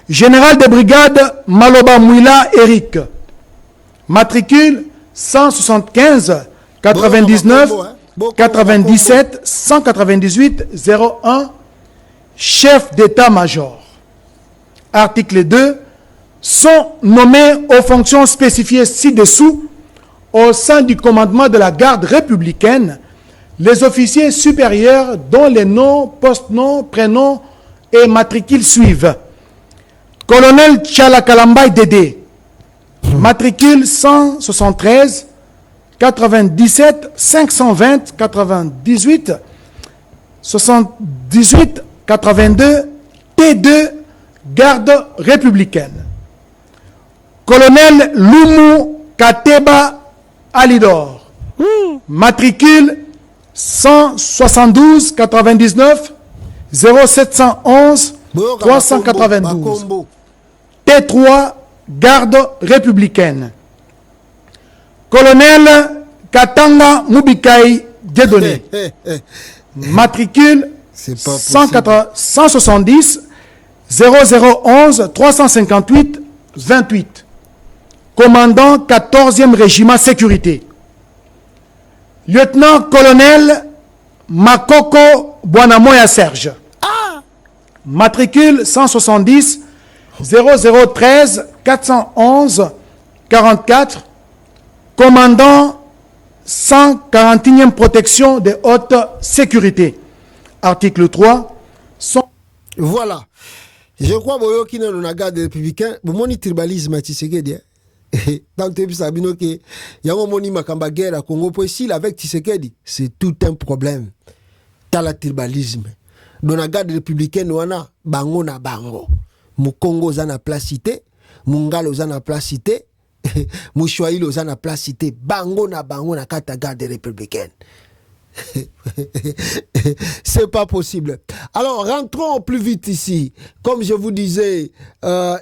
Général de brigade Maloba Mouila Eric, matricule 175 99 97 198 01, chef d'état-major. Article 2. Sont nommés aux fonctions spécifiées ci-dessous au sein du commandement de la garde républicaine les officiers supérieurs dont les noms, post-noms, prénoms et matricules suivent. Colonel Tchalakalambay Dédé, matricule 173 97 520 98 78 82 T2 garde républicaine. Colonel Lumu Kateba Alidor, matricule 172 99 0711 392 T3 garde républicaine. Colonel Katanga Mubikai Dieudonné, matricule 170 0011 358 28, commandant 14e régiment sécurité. Lieutenant-colonel Makoko Boanamoya Serge, matricule 170 0013 411 44, commandant 141e protection de haute sécurité. Article 3. Voilà. Je crois que qui dans la garde républicain, mon tribalisme Tshisekedi. Tant que Sabino que y a un moni makamba guerre à Congo possible avec Tshisekedi, c'est tout un problème. T'as le tribalisme. Dans la garde républicaine wana bango na bango. Mu Congo zana placité, Mungalo zana placité, Mouchouaïlo zana placité, bango na kata garde républicaine. C'est pas possible. Alors rentrons plus vite ici. Comme je vous disais,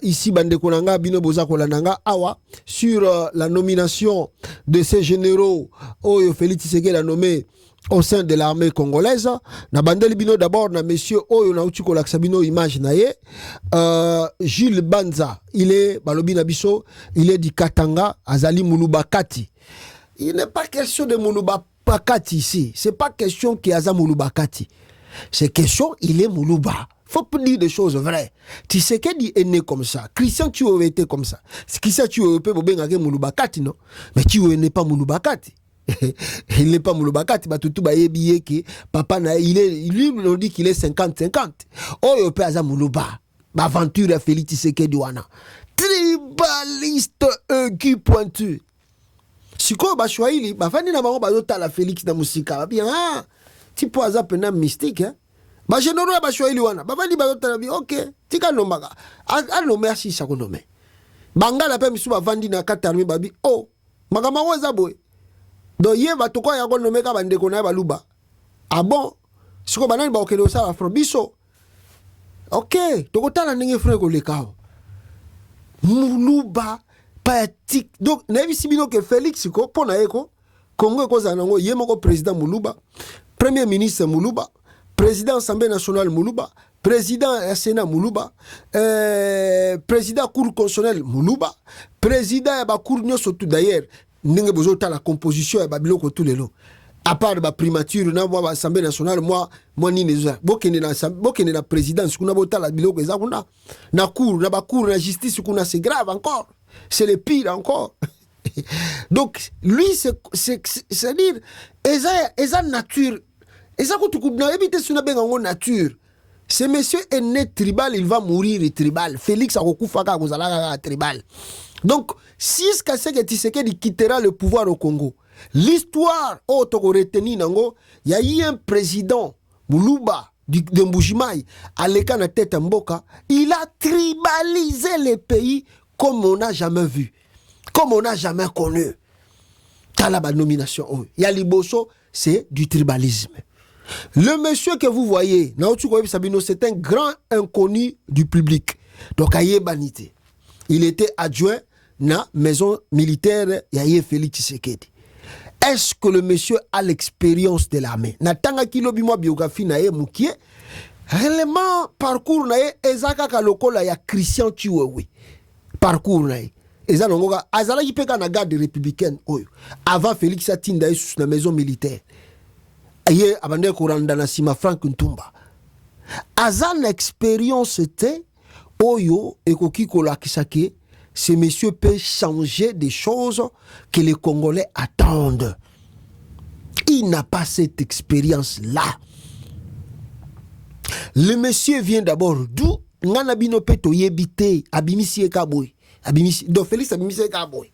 ici Bande Konanga, Bino Boza Kolananga, Awa, sur la nomination de ces généraux, Oyo Félix Tshisekedi a nommé au sein de l'armée congolaise. Na Bandeli Bino d'abord, na monsieur Oyo Nauchiko Laksabino image naye, Jules Banza, il est Balobina Biso, il est du Katanga, Azali Moulouba Kati. Il n'est pas question de Moulouba Bakati ici, c'est pas question qu'il y a Moulouba Kati. C'est question, il est Moulouba. Faut pas dire des choses vraies. Tshisekedi est né comme ça. Christian Tshio était comme ça. Christian Tshio peut be Moulouba Kati, non? Mais Tshio n'est pas Moulouba Kati. Il n'est pas Moulouba Kati. Bah tout ba yebiye que papa na il est lui on dit qu'il est 50-50. Oh yo peut aza Moulouba. Ba aventure Félix Tshisekedi wana. Tribaliste aigu pointu. Siko ba Swahili ba fani na bango bazota la Félix na musika ba bien tipo aza pena mystique hein ba généraux ba Swahili wana ba fani bazota la bien OK tika nomaka a nomé asi sa ko nomé bangala pe misu ba vandi na katarmi babi oh makama waza boy do ye ba to ko ya ko nomé ka bande ko na ba luba ah bon siko banani ba okelo sa afro biso OK to ko tala ndenge frère ko le kao Moulouba patique. Donc, n'a si bien que Félix, pour Naeko, Congo, Kozanango, Yemoko, président Moulouba, premier ministre Moulouba, président Assemblée nationale Moulouba, président Sénat Moulouba, président Cour constitutionnelle Moulouba, président de la Cour surtout d'ailleurs, n'engue besoin de la composition et Babiloko tous les lots. À part la primature, l'Assemblée nationale, moi, ni les autres. Bokene la présidence, qu'on a voté la Biloko, na Cour, la justice, c'est grave encore. C'est le pire encore. Donc, lui, c'est-à-dire, esa nature, esa kutukubna, éviter ce n'a nature. Ce monsieur est né tribal, il va mourir tribal. Félix a Akokufaka, Kozalaka tribal. Donc, si ce que Tshisekedi quittera le pouvoir au Congo, l'histoire, il y a eu un président, Moulouba, de Mbujimaï, à l'écart de tête Mboka, il a tribalisé les pays comme on n'a jamais vu, comme on n'a jamais connu. T'as la nomination. Yaliboso, c'est du tribalisme. Le monsieur que vous voyez, c'est un grand inconnu du public. Donc, Banité. Il était adjoint na maison militaire Yaye Félix Tshisekedi. Est-ce que le monsieur a l'expérience de l'armée? Natanga kilobi moi biographie na ye mukie. Réellement parcours na ye ezaka ka lokola ya Christian Tshio. Parcours na ye. Eza nongoka azala yipeka na garde républicaine oyo. Avant Félix atinda sous na maison militaire. Aye abande kuranda na sima Frank Ntumba. Azal expérience te oyo ekoki kolakisake. Ce monsieur peut changer des choses que les Congolais attendent. Il n'a pas cette expérience-là. Le monsieur vient d'abord d'où? Nganabino peto yebite abimisi ekaboy. Abimisi do Félix abimisi ekaboy.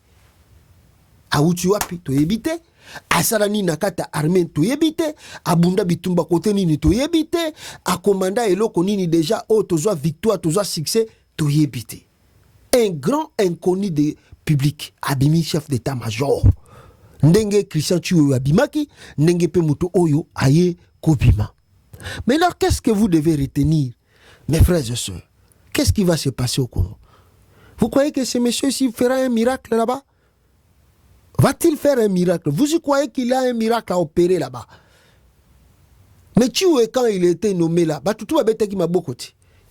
Autu wapi to yebite? Asarani nakata armée to yebite, abunda bitumba kote nini to yebite, akomanda eloko nini déjà o tozwa victoire, tozwa succès to yebite. Un grand inconnu du public, abimi chef d'état-major. Ndenge Christian Tshio abimaki, ndenge pe muto oyo aye kopima. Mais alors, qu'est-ce que vous devez retenir, mes frères et sœurs? Qu'est-ce qui va se passer au Congo? Vous croyez que ce monsieur-ci fera un miracle là-bas? Va-t-il faire un miracle? Vous y croyez qu'il a un miracle à opérer là-bas? Mais Tshio, quand il était nommé là,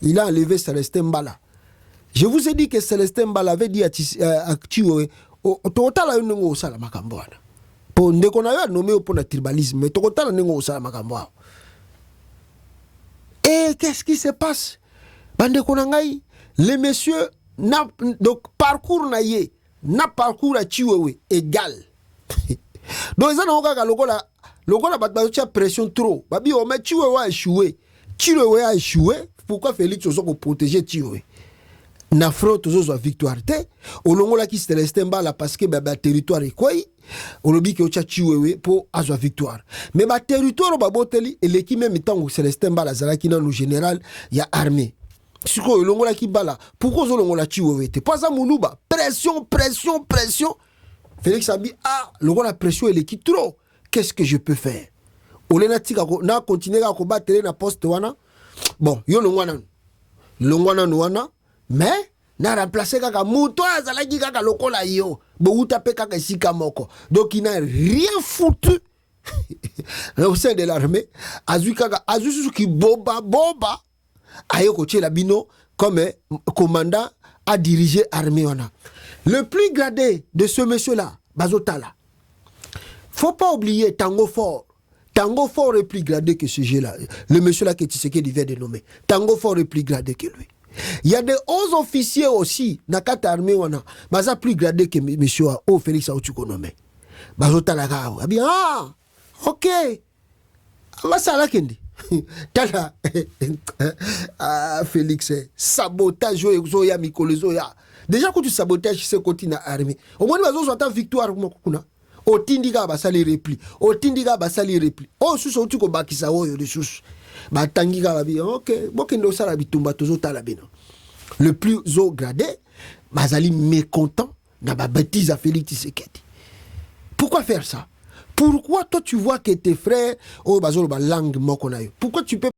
il a enlevé Célestin Mbala. Je vous ai dit que Célestin Mbala avait dit à Tshio, Tokotala yonengo osala makambo wana. Po ndeko na yo nommé pour le tribalisme, mais Tokotala nengo osala makambo wana. Et qu'est-ce qui se passe? Bandeko na ngai, les messieurs n'a donc parcours na ye, n'a parcours à Tshio égal. Donc ça n'a pas lokola bat pression trop. Babi o met Tshio a échoué. Tshio a échoué, pourquoi Félix ozo ko protéger Chiwewe na front ozo victoire te olongola ki Célestin Mbala parce que ba territoire ekoi olobi ke ocha Chiwewe po azwa victoire mais ba territoire ba boteli eleki même tango Célestin Mbala zalaki na le général ya armée siko olongola ki bala pourquoi olongola Chiwewe te pas ça muluba pression Félix a dit la pression eleki trop qu'est-ce que je peux faire olena tika na continuer à combattre na poste wana bon yo longwana wana mais na remplacer kaka muto azalaki kaka lokola yo bouta pe kaka sika moko donc il n'a rien foutu au sein de l'armée azui qui boba ayo ko la bino comme commandant à diriger armée wana le plus gradé de ce monsieur là Bazotala faut pas oublier Tango Fort est plus gradé que ce jeu-là. Le monsieur-là que Tshisekedi vient de nommer. Tango Fort est plus gradé que lui. Il y a des hauts officiers aussi. Nakata armée wana. Baza plus gradé que monsieur Félix Aoutuko nommé. Bazota la gao. Ok. Masala kendi. Tala. Félix. Sabotage zoya mikolo zoya. Déjà quand tu sabotages ce côté na armée. Au moins bazo zota victoire mokuna. Otindiga basali repli o suso tuko bakisa oyo de sus batangika babi ok bokendo sala bitumba tozo tala bino le plus haut gradé bazali mécontent na ba bêtise à Félix Tshisekedi. Pourquoi faire ça? Pourquoi toi tu vois que tes frères o bazolo ba langue moko na yo? Pourquoi tu peux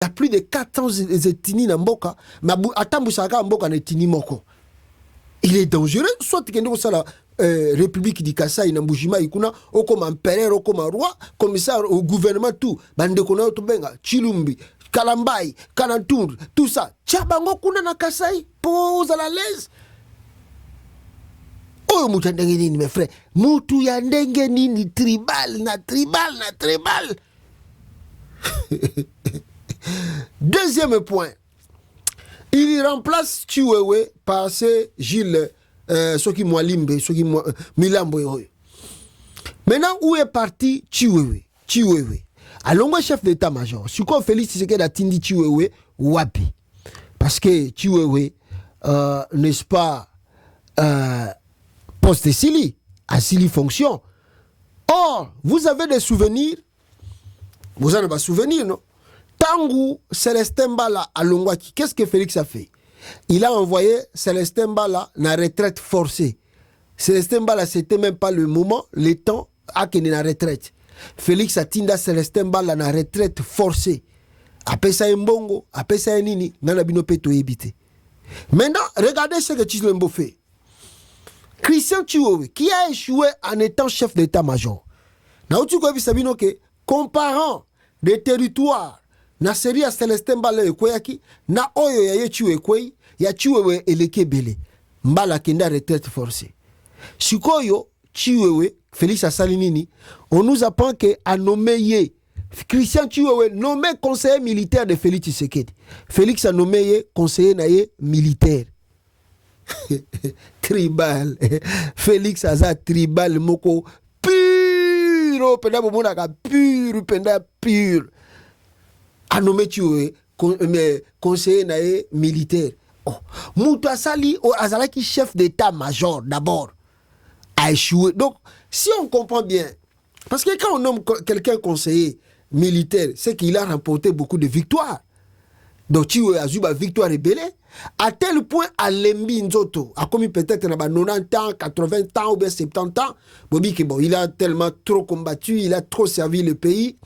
il y a plus de 400 ethnies na mboka mais atambusaka mboka na ethnie moko. Il est dangereux, soit que nous sommes la République du Kassai, Nambujima, Ikuna, ou comme empereur, ou comme roi, commissaire au gouvernement, tout, bande kona Tobenga, Chilumbi, Kalambai, Kanantour, tout ça. Tchabango kuna na Kassai, pose à la l'aise. Oh, moutandenge nini, mes frères. Moutou yandenge nini, tribal. Deuxième point. Il remplace Chiwewe par ce Gilles Soki Mwalimbe, Soki Milambo. Maintenant, où est parti Chiwewe? Alors, chef d'état-major, si quoi Félix Tshisekedi a tindi Chiwewe, wapi? Parce que Chiwewe, n'est-ce pas, poste Sili, à Sili fonction. Or, vous avez des souvenirs? Vous n'avez pas de souvenirs, non? Tangu Célestin Mbala à Longwaki, qu'est-ce que Félix a fait? Il a envoyé Célestin Mbala na retraite forcée. Célestin Mbala, c'était même pas le moment, le temps à qu'il na retraite. Félix a tinda Célestin Mbala na retraite forcée. Après ça, mbongo, après ça, nini, nana bino peto ebité. Maintenant, regardez ce que Tshilombo fait. Christian Chiwewe, qui a échoué en étant chef d'état-major. Na utu ko bisabino ke comparant des territoires na série à Célestin Mbala ekweyaki na oyo ya yechu ekwei ya Chiwewe eleke bele Mbala kenda retraite forcée. Sikoyo Chiwewe Félix Asalinini, on nous apprend que a nommé ye Christian Chiwewe nommé conseiller militaire de Félix Tshisekedi. Félix a nommé ye conseiller naye militaire. Tribal. Félix aza tribal moko pur penda bomona ka pur penda pur. A nommé Chiwewe conseiller naye militaire. Oh, Moutou Sali azalaki chef d'état-major d'abord a échoué. Donc si on comprend bien, parce que quand on nomme quelqu'un conseiller militaire, c'est qu'il a remporté beaucoup de victoires. Donc Chiwewe a eu une victoire rebelle à tel point à Lembi Nzoto a commis peut-être 90 ans, 80 ans ou bien 70 ans. Bon, il a tellement trop combattu, il a trop servi le pays.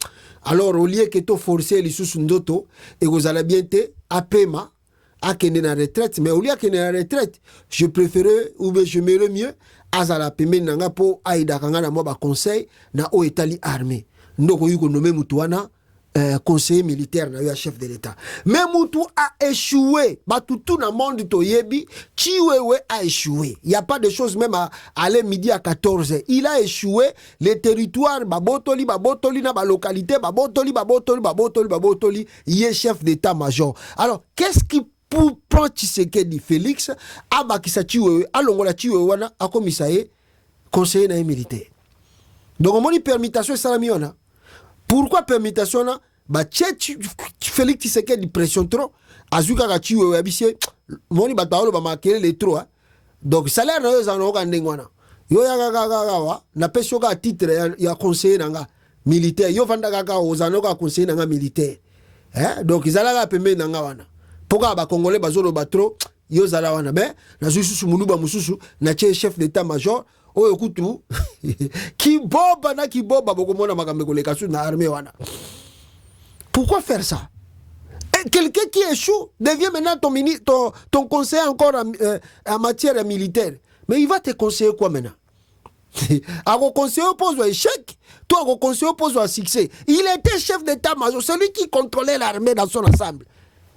Alors au lieu que tu forcer les sous Nzoto et vous allez bien te apema à qu'il na retraite, mais au lieu qu'il na retraite, je préférais ou bien je m'aimerais mieux azala peme nanga po aida kanga na moba conseil na o etali armée. Ndoko yuko nommé Mutuana conseiller militaire na chef de l'État. Mais Moutou a échoué. Batoutou na monde toyebi, Chiwewe a échoué. Il n'y a pas de choses même à aller midi à 14h. Il a échoué. Les territoires, babotoli, na ba localité, babotoli, il est chef d'état-major. Alors, qu'est-ce qui prend Tshisekedi Félix a bakisa Chiwewe, a longola Chiwewe wana, a commissaire, conseiller na militaire. Donc, on dit permutation salamiona. Pourquoi permutation là? ba tche Félix Tshisekedi pression trop azuka ka chiwe abisie moni batalo ba makele les trop donc salaire na yo zano ka ndengwana yo ya ga na peso ka titre ya conseiller nanga militaire yo vanda ka ozano ka conseiller nanga militaire donc izala ka pembe nanga wana poka ba congolais bazolo ba trop yo zala wana mais na susu muluba mususu na chef d'état major oyo kutu kiboba bokomona makambe koleka su na armée wana. Pourquoi faire ça? Et quelqu'un qui échoue devient maintenant ton conseiller encore en matière militaire. Mais il va te conseiller quoi maintenant? À conseiller oppose au échec, toi à conseiller oppose au succès. Il était chef d'état-major, celui qui contrôlait l'armée dans son ensemble.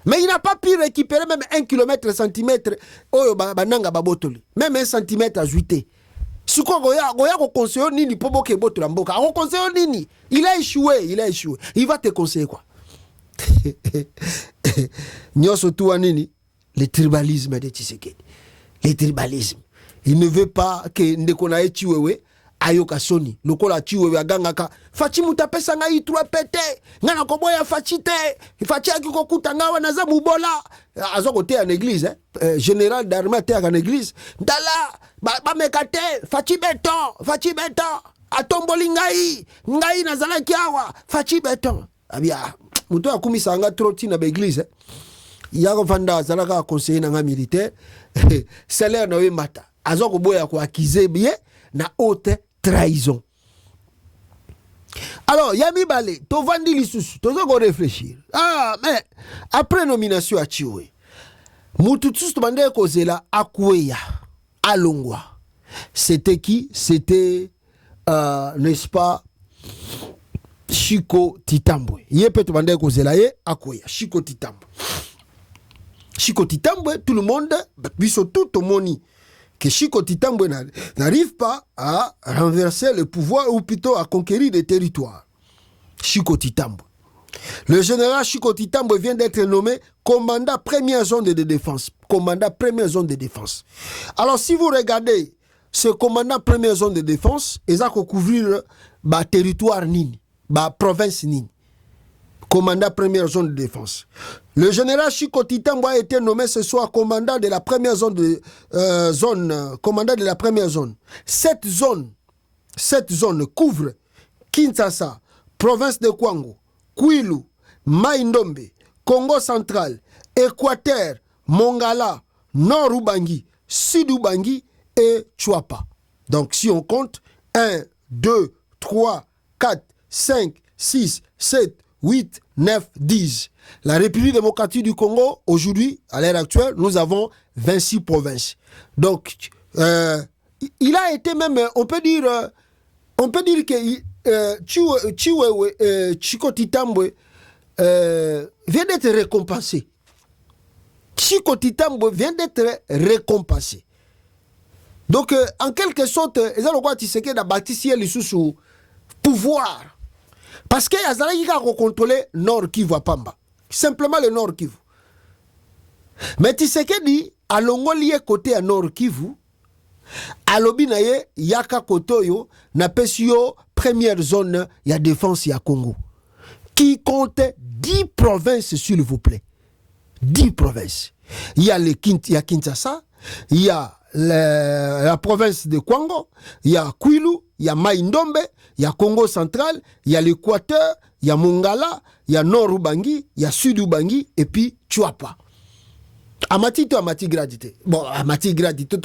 Mais il n'a pas pu récupérer même 1 km centimètre oyo bananga babotoli. Même 1 centimètre à juité. Si quoi goya conseiller nini pobo ke botola mboka. Conseiller nini? Il a échoué. Il va te conseiller quoi? Nyoso tuwa nini? Le tribalisme de Tshisekedi. Le tribalisme. Il ne veut pas que ndekona echiwewe ayoka soni. Lokola chiwewe agangaka. Fachi mutapesa nga itwa pete. Ngana koboya fachite. Fachi akiko kutangawa naza mubola. Azoko te en église. Général d'armée te en église. Dala. Ba mekate. Fachi beton. Atomboli ngai nazala kiawa. Fachi beton. Abia. Muto akumisa nga troti na église. Yako fanda zalaka conseiller nga militaire. Salaire na we mata. Azoko boya ko accuser bien na haute trahison. Alors, Yami Balé, to vandi lisusu, to zo go réfléchir. Ah, mais après nomination à Chiwe, Mututus to bande ko zela akweya, alongwa. C'était qui? C'était n'est-ce pas Chiko Titambwe. Yepé to bande ko zela ye akweya, Chiko Titambwe. Chiko Titambwe, tout le monde, biso tout au moni que Chiko Titambwe n'arrive pas à renverser le pouvoir ou plutôt à conquérir des territoires. Chiko Titambwe. Le général Chiko Titambwe vient d'être nommé commandant première zone de défense. Commandant première zone de défense. Alors si vous regardez ce commandant première zone de défense, il va couvrir le territoire nini, la province nini. Commandant première zone de défense. Le général Chiko Titambwe a été nommé ce soir commandant de la première zone commandant de la première zone. Cette zone couvre Kinshasa, province de Kwango, Kwilu, Mai-Ndombe, Congo central, Équateur, Mongala, Nord Ubangi, Sud Ubangi et Chouapa. Donc si on compte 1, 2, 3, 4, 5, 6, 7, 8, 9, 10. La République démocratique du Congo, aujourd'hui, à l'heure actuelle, nous avons 26 provinces. Donc, il a été même, on peut dire que Chiko Titambwe vient d'être récompensé. Chiko Titambwe vient d'être récompensé. Donc, en quelque sorte, ils ont Tshisekedi a bâti le sous pouvoir. Parce qu'il y a des gens qui contrôlent le Nord Kivu à Pamba. Simplement le Nord Kivu. Mais Tshisekedi, à l'ongolier côté à Nord Kivu, à l'obinaye, yaka kotoyo, na pesio première zone, ya défense ya Congo. Qui compte 10 provinces, s'il vous plaît. 10 provinces. Il y a Kinshasa, il y a la province de Kwango, il y a Kwilu, il y a Mai-Ndombe, il y a Congo central, il y a l'Équateur, il y a Mongala, il y a Nord Ubangi, il y a Sud Ubangi et puis Chouapa. Amati to amati gradité. Bon, amati gradité,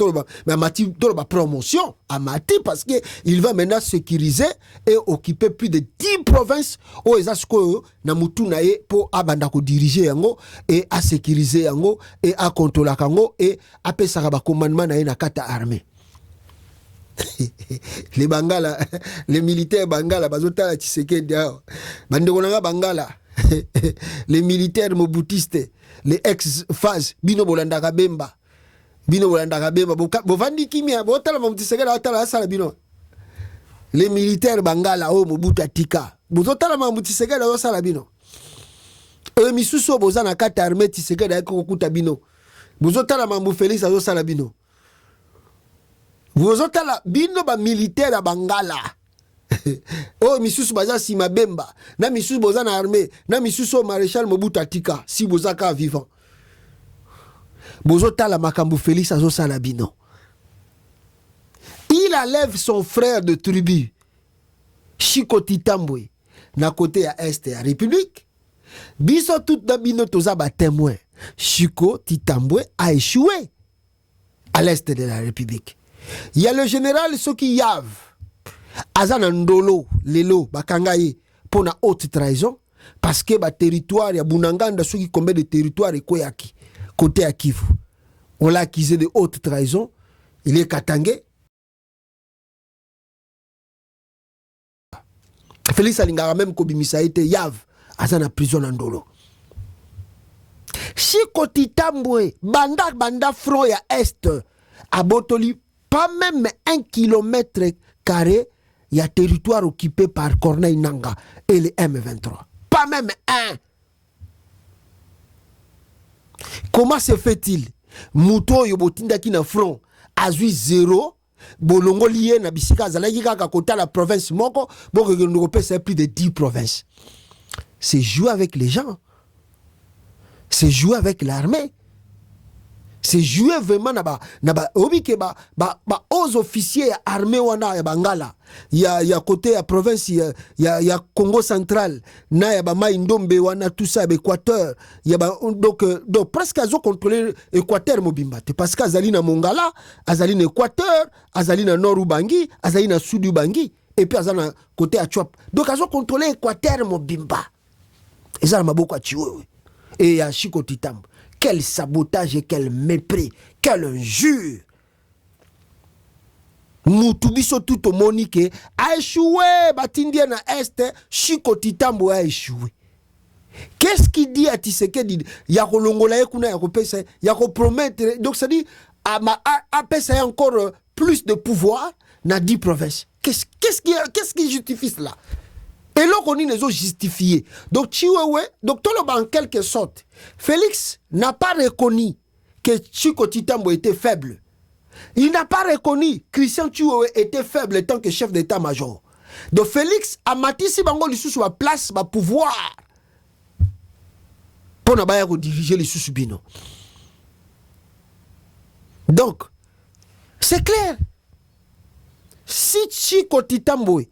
mais amati to la promotion. Amati parce que il va maintenant sécuriser et occuper plus de 10 provinces au esasko na mutu na ye pour abanda ko diriger yango et à sécuriser yango et à contrôler yango et à pesa ba commandement na ye na kata armée. Les Bangala, les militaires Bangala, bazota Tshisekedi, bandekonanga Bangala, les militaires mobutistes, les ex-phase, bino bolanda kabemba, bovandi kimia, botala Tshisekedi atala asala bino. Les militaires Bangala, oh mobuta tika, botala Tshisekedi asala bino. Misuso bozana kata armée Tshisekedi akokuta bino. Bozotala mambu Félix asala bino. Vous êtes là, bino ba militaire à Bangala. Oh, misusu baza si mabemba. Na misusu boza na armée. Na misusu maréchal Mobutu atika. Si boza ka vivant. Bozo tala makambu Félix azo salabino. Il enlève son frère de tribu. Chiko Titambwe. Na côté à Est et à République. Biso tout dabino toza ba témoin. Chiko Titambwe a échoué à l'Est de la République. Il y a le général Soki Yav. Azana Ndolo, Lelo, Bakangaye, pour la haute trahison, parce que le territoire, il y a Bunanganda, ceux qui combien de territoires et Koyaki, côté à Kivu. On l'a accusé de haute trahison, il est Katangé. Félix Alingara, même Kobimisa, était Yav, Azana prison Ndolo. Chiko Titambwe, banda front ya Est, à Botoli, pas même 1 kilomètre carré, il y a territoire occupé par Corneille Nanga et les M23. Pas même 1. Comment se fait-il? Mouto yobotinda ki na front, azui 0, bolongo lié na bisika zalaki kaka kota la province moko, bon que c'est plus de 10 provinces. C'est jouer avec les gens. C'est jouer avec l'armée. C'est jouer vraiment aux officiers armés wana ya Bangala. Il y a côté à province, il y a Congo central, na ya ba Maindombe wana tout ça Équateur. Il y a donc presque azo contrôler Équateur mobimba. Parce qu'azali na Mongala, azali na Équateur, azali na Nord Ubangi, azali na Sud Ubangi et puis azali na côté à Chouap. Donc azo contrôler Équateur mobimba. Et ça m'a beaucoup à tuer. Et il y a Chiko Titambwe. Quel sabotage et quel mépris, quelle injure. Moutubiso tout au monique a échoué, Batindien à Est, Chiko Titambwe a échoué. Qu'est-ce qu'il dit à Tshisekedi? Yako Longola Ekuna, Yako Pesa, Yako promettre. Donc ça dit, à Pesa encore plus de pouvoir dans 10 provinces. Qu'est-ce qui justifie cela? Et là, on les a justifiés. Donc, donc, en quelque sorte, Félix n'a pas reconnu que Chiko Titambwe était faible. Il n'a pas reconnu que Christian Chiwewe était faible en tant que chef d'état-major. Donc, Félix a matissé bango les sous place, ma pouvoir. Pour ne diriger les sous-subino. Donc, c'est clair. Si Chiko Titambwe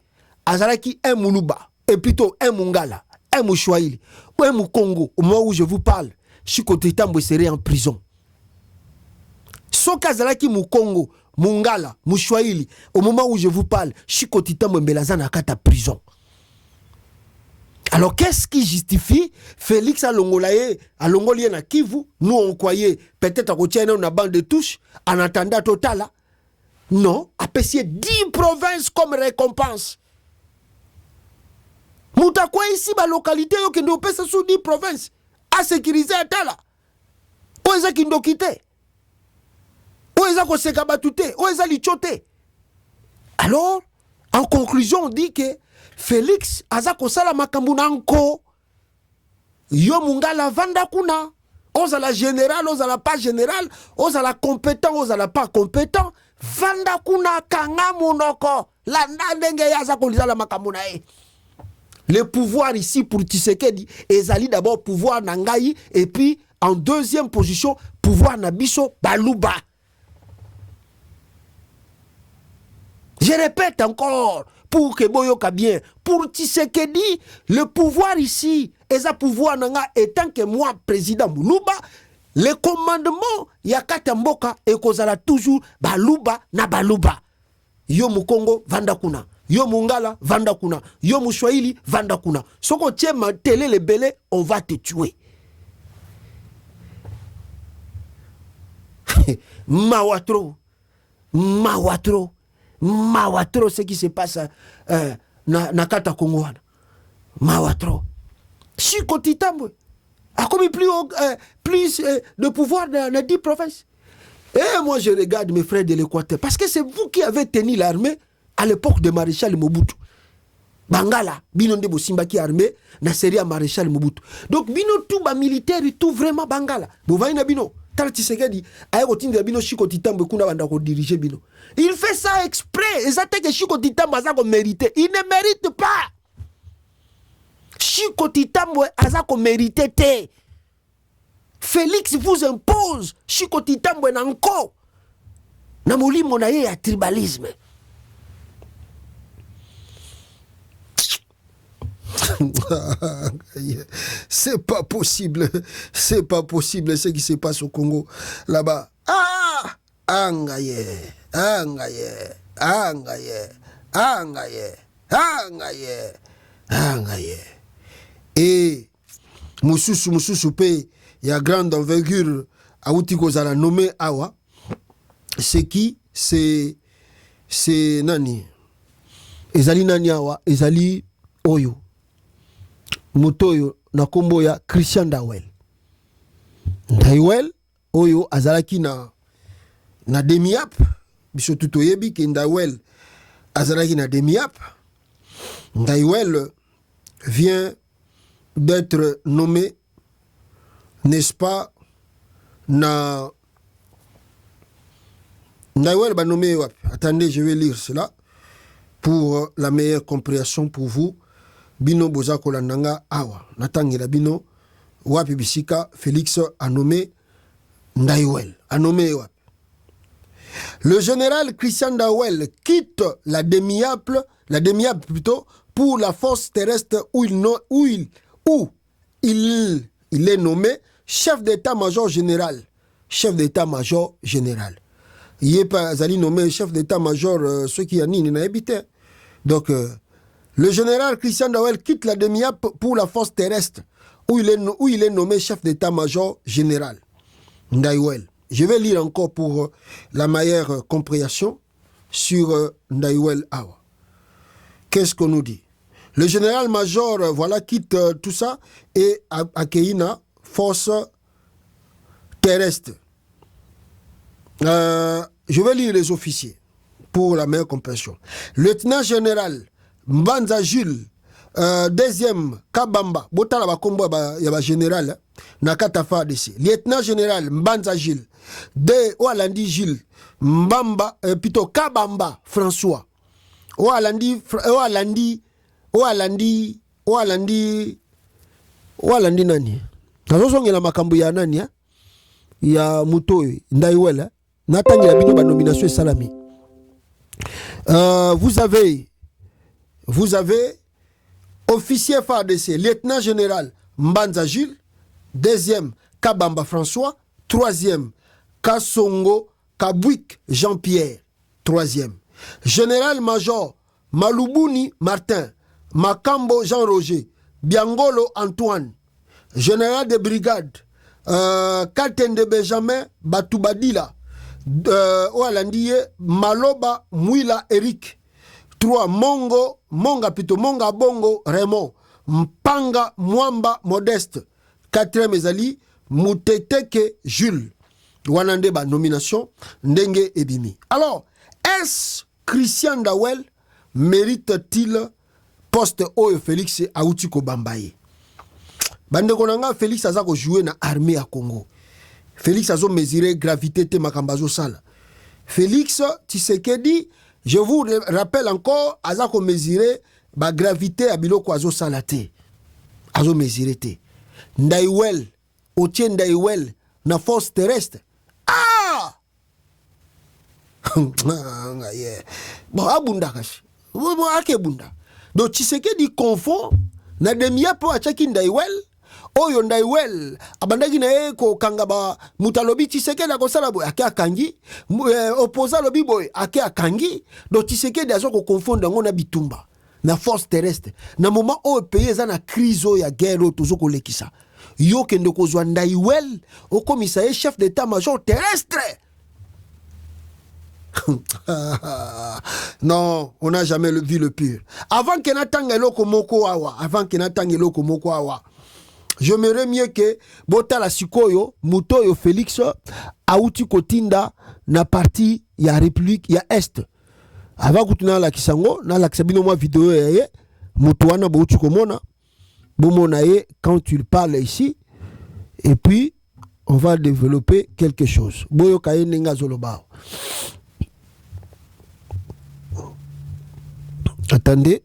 azalaki un Moulouba, et plutôt un Mungala, un Mouchouaïli, ou un Moukongo, au moment où je vous parle, Chiko Titambwe serait en prison. Sokazalaki Moukongo, Mungala, Mouchouaïli, au moment où je vous parle, Chiko Titambwe Mbelazana kata prison. Alors qu'est-ce qui justifie Félix Alongolaye, Alongolié na Kivu, nous on croyait peut-être à Rotiana une bande de touche, en attendant total. Non, à payer 10 provinces comme récompense. Moutakwa ici, la localité, qui nous paye sous 10 provinces, à sécuriser à Tala. Où est-ce qu'ils nous quittent? Où est-ce qu'on s'est kabatouté? Où est-ce qu'ils choté? Alors, en conclusion, on dit que Félix, Azako Salama Kambunanko, Yo Mungala Vandakuna, Ozala général, Ozala pas général, Ozala compétent, Ozala pas compétent, Vandakuna Kanga Monoko, la Nandenge Yazako Lizala Makamunae. Le pouvoir ici pour Tshisekedi, Ezali d'abord pouvoir Nangaï, et puis en deuxième position, pouvoir Nabiso Baluba. Je répète encore, pour que Boyoka bien, pour Tshisekedi, le pouvoir ici, Eza pouvoir Nanga, étant que moi, président Moulouba, le commandement, Yakata Mboka, et Kozala toujours Baluba na Baluba. Yo Mukongo, Vandakuna. Yo Mungala, Vandakuna. Yo Mouchouaïli, Vandakuna. Soko tient ma télé les belés, on va te tuer. Mawatro, ce qui se passe na Kata Kongouana. Mawatro. Chiko Titambwe a commis plus de pouvoir dans 10 provinces. Et moi je regarde mes frères de l'Équateur, parce que c'est vous qui avez tenu l'armée à l'époque de Maréchal Mobutu. Bangala, Binonde Bosimba qui armé, na série à Maréchal Mobutu. Donc Bino tout ba militaire et tout vraiment Bangala. Vous voyez na Bino, Tala Tshisekedi aye kotinda bino Chiko Titambo kuna banda ko diriger bino. Il fait ça exprès. Exactement que Chiko Titambo aza ko mériter. Il ne mérite pas. Chiko Titambo aza ko mériter te. Félix vous impose Chiko Titambo nanko. Na molimo na ye ya tribalisme. C'est pas possible ce qui se passe au Congo là-bas. Angaye. Et mususu pe ya grande envergure auti kozala nommé awa. C'est qui? C'est nani? Ezali nani awa? Ezali oyo. Motoyo na kombo ya Christian Ndawel. Ndawel oyo azalaki na demiap. Biso tuto yebi ke Ndawel azalaki na demiap. Ndawel vient d'être nommé, n'est-ce pas, na Ndawel ba nommé. Attendez, je vais lire cela pour la meilleure compréhension pour vous. Bino boza kolandanga awa natangela bino wapi bisika Félix a nommé Ndawel a nommé wapi. Le général Christian Ndawel quitte la demiap plutôt pour la force terrestre où il est nommé chef d'état-major général. Il est pas allé nommé chef d'état-major ceux qui a ni habité. Donc le général Christian Ndawel quitte la demiap pour la force terrestre où il est nommé chef d'état-major général. Ndawel. Je vais lire encore pour la meilleure compréhension sur Ndawel Awa. Qu'est-ce qu'on nous dit? Le général-major quitte tout ça et accueillit la force terrestre. Je vais lire les officiers pour la meilleure compréhension. Lieutenant-général Mbanza Jules, deuxième Kabamba, botala ba kombo ya général nakata FARDC. Lieutenant général Mbanza Jules, de Oualandi Jules, Mbamba plutôt Kabamba François. Oualandi nani? Nazozongela makambo ya nani ya Mutoyo Ndawel natangela bino ba nomination salami. Vous avez officier FARDC, lieutenant général Mbanza Jules, deuxième Kabamba François, troisième Kassongo Kabwik Jean-Pierre, troisième. Général-major Malubuni Martin, Makambo Jean-Roger, Biangolo Antoine, général de brigade Katende Benjamin Batubadila, Maloba Mouila Eric, 3 Monga Bongo Raymond, Mpanga Mwamba Modeste, 4e ezali Muteteke Jules. Wanande ba nomination Ndenge Ebimi. Alors, est-ce Christian Ndawel mérite-t-il poste Oyo Félix Auti Kobambaye? Bande konanga Félix aza ko jouer na armée à Congo. Félix azo mesurer gravité te makambazo sala. Félix Tshisekedi, je vous rappelle encore, aza ko mesurer ba gravité à biloko azo salate. Azo mesurer te. Ndawel, Otien Ndawel na force terrestre. Ah! Yeah. Bon, abunda kashi. Bon, ake bunda. Donc Tshisekedi confond na demia po achaki Ndawel. Oyo Ndawel abandaki na ye ko kangaba mutalobi Tshisekedi akosala boy ake akangi opposa lobi boy ake akangi. Donc Tshisekedi azo ko confondre ngona bitumba na force terrestre na moment o pays za na crise ya guerre tozo ko lekisa yo kende ko zwa Ndawel au commissariat chef d'état-major terrestre. Non, on n'a jamais vu le pur. Avant que n'atanga loko moko awa, j'aimerais mieux que Botala Sikoyo, Mutoyo Félix, Auti Kotinda, na parti ya République ya Est. Avant que tu n'as la kisango, na la kisabino moi vidéo ya Mutuana Boutu Komona, Bomona quand tu parles ici, et puis on va développer quelque chose. Boyo kaye nenga zolobao. Attendez.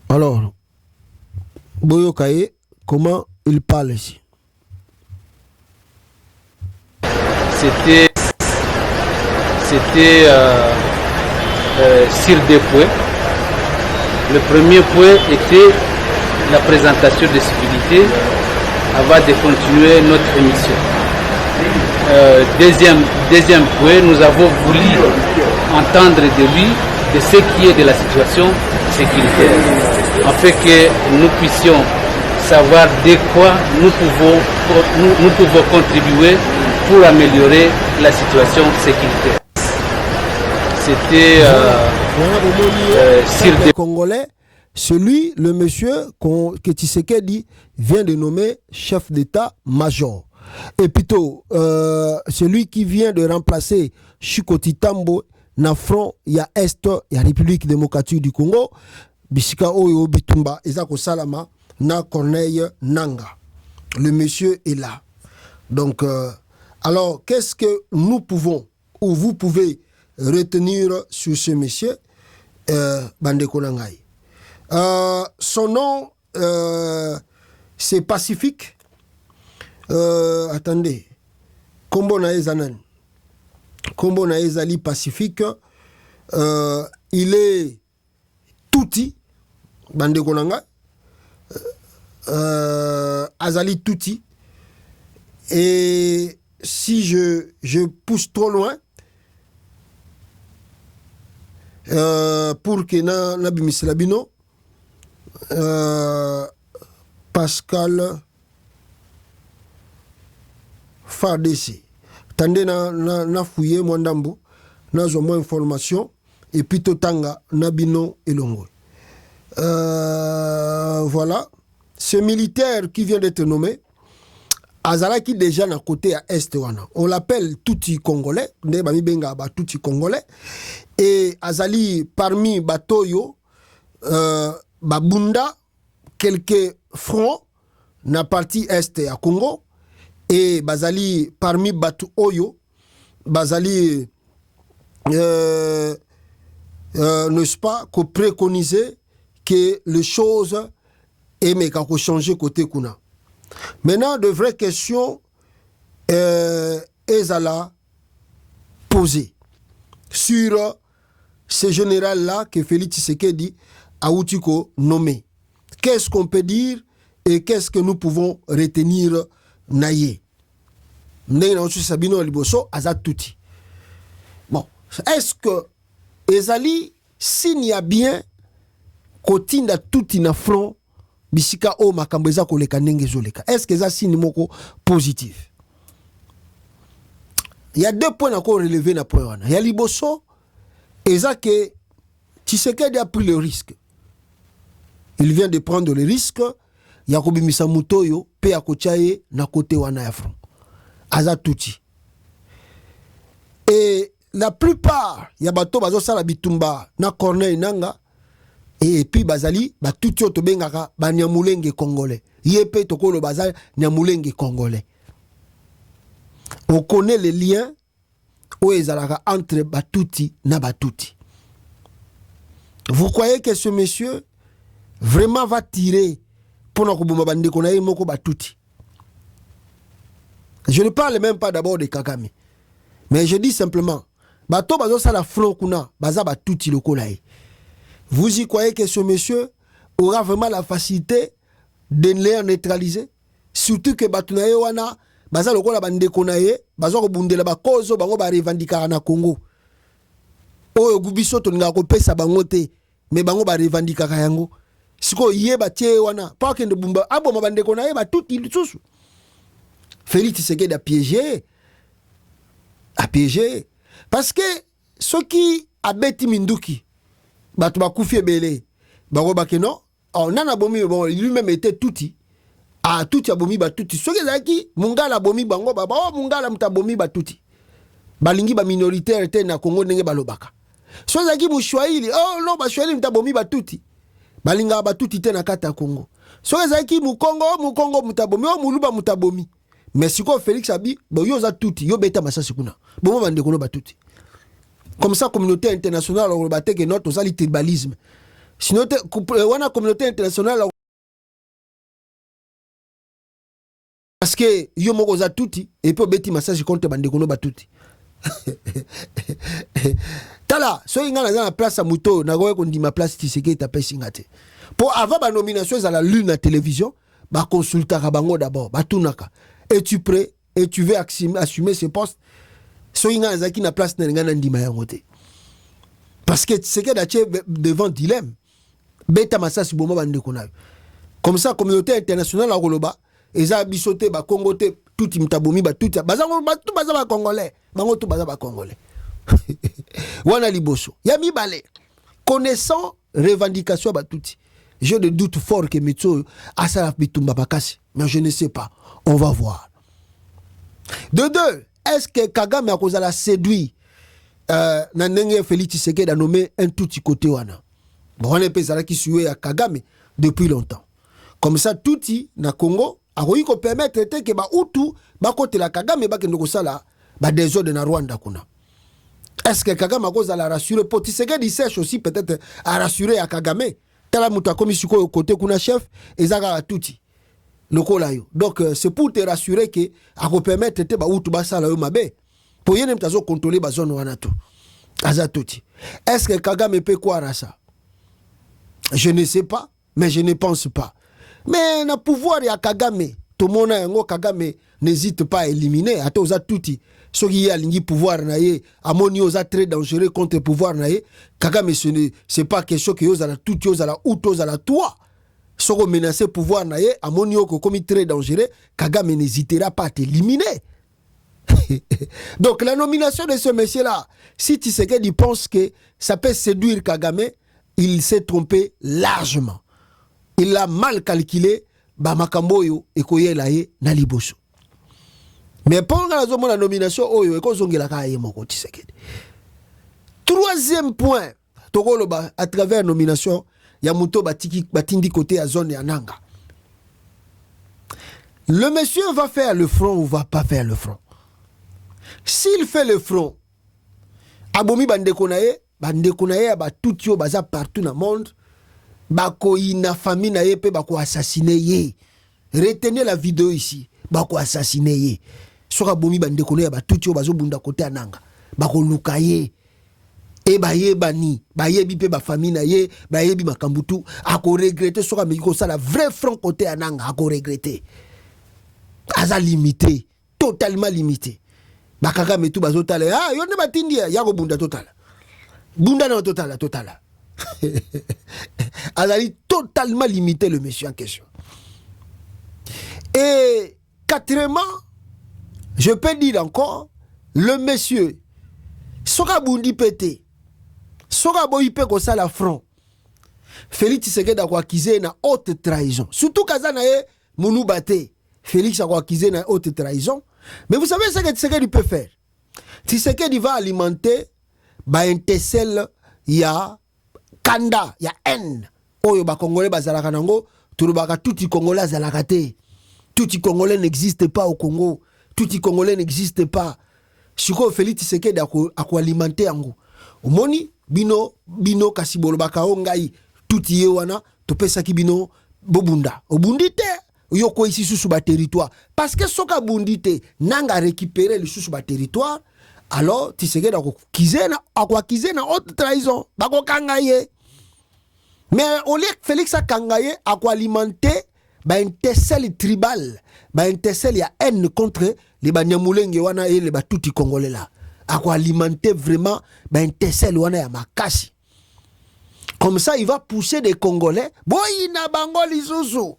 Alors, Boyo Kaye, comment il parle ici? C'était sur deux points. Le premier point était la présentation des civilités avant de continuer notre émission. Deuxième point, nous avons voulu entendre de lui de ce qui est de la situation sécuritaire, afin que nous puissions savoir de quoi nous pouvons contribuer pour améliorer la situation sécuritaire. C'était sur des Congolais, celui, le monsieur que Tshisekedi vient de nommer chef d'état-major. Et plutôt, celui qui vient de remplacer Chikoti Tambo na front, il y a Est, il y a République démocratique du Congo, Bisika Oyo Bitumba, Ezako Salama, na Corneille Nanga. Le monsieur est là. Donc, alors, qu'est-ce que nous pouvons, ou vous pouvez retenir sur ce monsieur, Bandeko Nangai? Son nom, c'est Pacifique. Attendez. Kombo na Ezanan. Kombo na Ezali Pacifique. Il est Touti. Bandeko Nangai. Azali Touti. Et si je pousse trop loin, pour que na bimiselabino, Pascal Fardesi. Tande na fouillé Mwandambo, na zo moins information, et puis Totanga, Nabino et Longo. Voilà. Ce militaire qui vient d'être nommé, Azalaki déjà na côté à Est wana. On l'appelle Touti Congolais, ne bami benga ba Touti Congolais. Et Azali parmi Batoyo, Babunda, quelques fronts, na partie Est à Congo. Et Bazali parmi Batu Oyo, Bazali, n'est-ce pas, qu'on préconisait que les choses aiment qu'on changer côté Kuna. Maintenant, de vraies questions, Ezala posées sur ce général-là que Félix Tshisekedi a Outiko nommé. Qu'est-ce qu'on peut dire et qu'est-ce que nous pouvons retenir naïe? Bon, est-ce que Ezali, s'il y a bien, Kotinda touti na front, bisika o makambeza koleka ndenge zoleka. Est-ce que ça signe moko positif? Il y a deux points encore relevés na point wana. Il y a liboso, eza que Tshisekedi a pris le risque. Il vient de prendre le risque. Yakobi Misamutoyo pe akochaye na côté wana ya front. Aza touti. Et la plupart ya bato bazo sala bitumba na Corneille Nanga. Et puis bazali ba tuti oto bengaka ba nyamulenge congolais. Yepe tokolo bazali nyamulenge congolais. On connaît les liens où ezalaka entre Batuti na Batuti. Vous croyez que ce monsieur vraiment va tirer pour nous bande qu'on a moko Batuti? Je ne parle même pas d'abord de Kagame. Mais je dis simplement bato bazo sala front kuna baza Batuti lokolae. Vous y croyez que ce monsieur aura vraiment la facilité de les neutraliser? Surtout que Batunaye wana baza lokola bande konaye baza ko bundela ba kozo bango ba revendiquer na Congo. Oyo gubiso to nga ko pesa bango te, mais bango ba revendiquer yango. Siko yeba tie wana pa kende bumba abo mabande konaye ba tout il susu. Félix Tshisekedi a piégé. Parce que ceux qui abeti Minduki batu bakufi ebele bango bakeno on a bomi bon lui-même était touti a touti abomi batuti soki zaki mungala bomi bango baba oh mungala mtabomi batuti balingi ba minoritaire te na Congo ndenge balobaka so zaki mushwaili oh non ba shwaili mtabomi batuti balinga batuti te na kata Congo. So ezaki Mukongo mutabomi o muluba mutabomi. Mais siko Félix abi bo yo za tuti yo beta masasi kuna. Bon bande kono batuti. Comme ça communauté internationale on batte que notre sali tribalisme. Sinon wana communauté internationale parce que yo moko za tuti et puis beti masasi contre bande kono batuti. Tala so inga na na place muto na ko ndima place Tshisekedi ta pesinga te. Pour avant ba nomination à la lune à télévision, ba consulta ka bango d'abord, ba tunaka. Es-tu prêt et tu veux assumer ce poste? So inga zaki na place na ngana ndima yango te. Parce que Tshisekedi a devant dilemme. Beta masasi boma bande konayo. Comme ça communauté internationale a koloba eza bisote ba Congo te tout imtabomi ba tout bazango ba tout baza ba congolais. Bango tout baza ba congolais. Wana liboso. Ya mibale. Connaissant revendication ba tout. J'ai des doutes forts que Metso a ça bitumba bakasi. Mais je ne sais pas. On va voir. De deux, est-ce que Kagame a causé la séduit Nanenge Félix Tshisekedi a nommé un tout petit côté wana. Bon, on est pesala qui suit à Kagame depuis longtemps. Comme ça, touti na Congo a ko permettre que ba utu ba côté la Kagame ba kendo sala ba désordre na Rwanda kuna. Est-ce que Kagame a causé la rassurer pour Tshisekedi cherche aussi peut-être à rassurer à Kagame. Tala muta komi suko côté kuna chef ezaka touti. Donc c'est pour te rassurer que à ko permettre te ba utu ba sala yo mabe. Pour yene mtazo contrôler ba zone wana to. Aza touti. Est-ce que Kagame peut croire à ça? Je ne sais pas, mais je ne pense pas. Mais na pouvoir ya Kagame, tout le monde yango Kagame n'hésite pas à éliminer. Ata oza touti. Ce qui a lingi pouvoir na ye, amoni oza très dangereux contre pouvoir na ye. Kagame c'est pas quelque chose que oza la touti oza la ou oza la toi. Ce qui menacer pouvoir na ye, amoni oko comme très dangereux, Kagame n'hésitera pas à t'éliminer. Donc la nomination de ce monsieur-là, si Tshisekedi pense que ça peut séduire Kagame, il s'est trompé largement. Il a mal calculé Bamakamboyo et Koyelaye na liboso. Mais pour la nomination, Oyo et Kozongela Kaye Moko Tshisekedi. Troisième point, Togoloba, à travers la nomination, Yamuto Batindi côté à zone Yananga. Le monsieur va faire le front ou va pas faire le front. S'il fait le front, Abomi Bandekonaye, ba tout yo baza partout dans le monde, bako ina famille na ye pe bako assassiner ye. Retenez la vidéo ici, bako assassiner ye. Soka bomi Bandekonaye ba tout yo bazo bunda côté ananga, bako luka ye. E ba ye bani, ba ye bi pe ba famille na ye, ba ye bi makambutu, ako regretter soka miko ça la vrai front côté ananga, ako regretter. Aza limité, totalement limité. Bakaka metu bazotale, ah yo ne batindi ya ko bunda total. Bunda non total. Azali totalement limité le monsieur en question. Et quatrièmement, je peux dire encore, le monsieur, soka bundi pété, soka boyipe ko sala front. Félix Tshisekedi a accusé na haute trahison. Surtout kazana ye munu baté. Félix a accusé na haute trahison. Mais vous savez ce que Tshisekedi peut faire? Tshisekedi va alimenter ba intesel ya kanda ya haine oyo ba congolais bazalaka nango turubaka tuti congolais zalaka te. Tuti congolais n'existe pas au Congo. Tuti congolais n'existe pas. Siko Félix Tshisekedi ako alimenter yango. Omoni bino kasi bolobaka ngai tuti ye wana topesaki bino bobunda. Obundite yoko ici sous ba territoire parce que soka bundite nanga récupérer le sous ba territoire. Alors, Tshisekedi a accusé na haute trahison. Bako kangaye. Mais au lieu que Félix a kangaye, a alimenter un tessel tribal, un tessel ya haine contre les Banyamulenge wana et les Batuti congolais là. A alimenter vraiment un tessel wana ya makasi. Comme ça, il va pousser des Congolais. Boy na bango lisusu.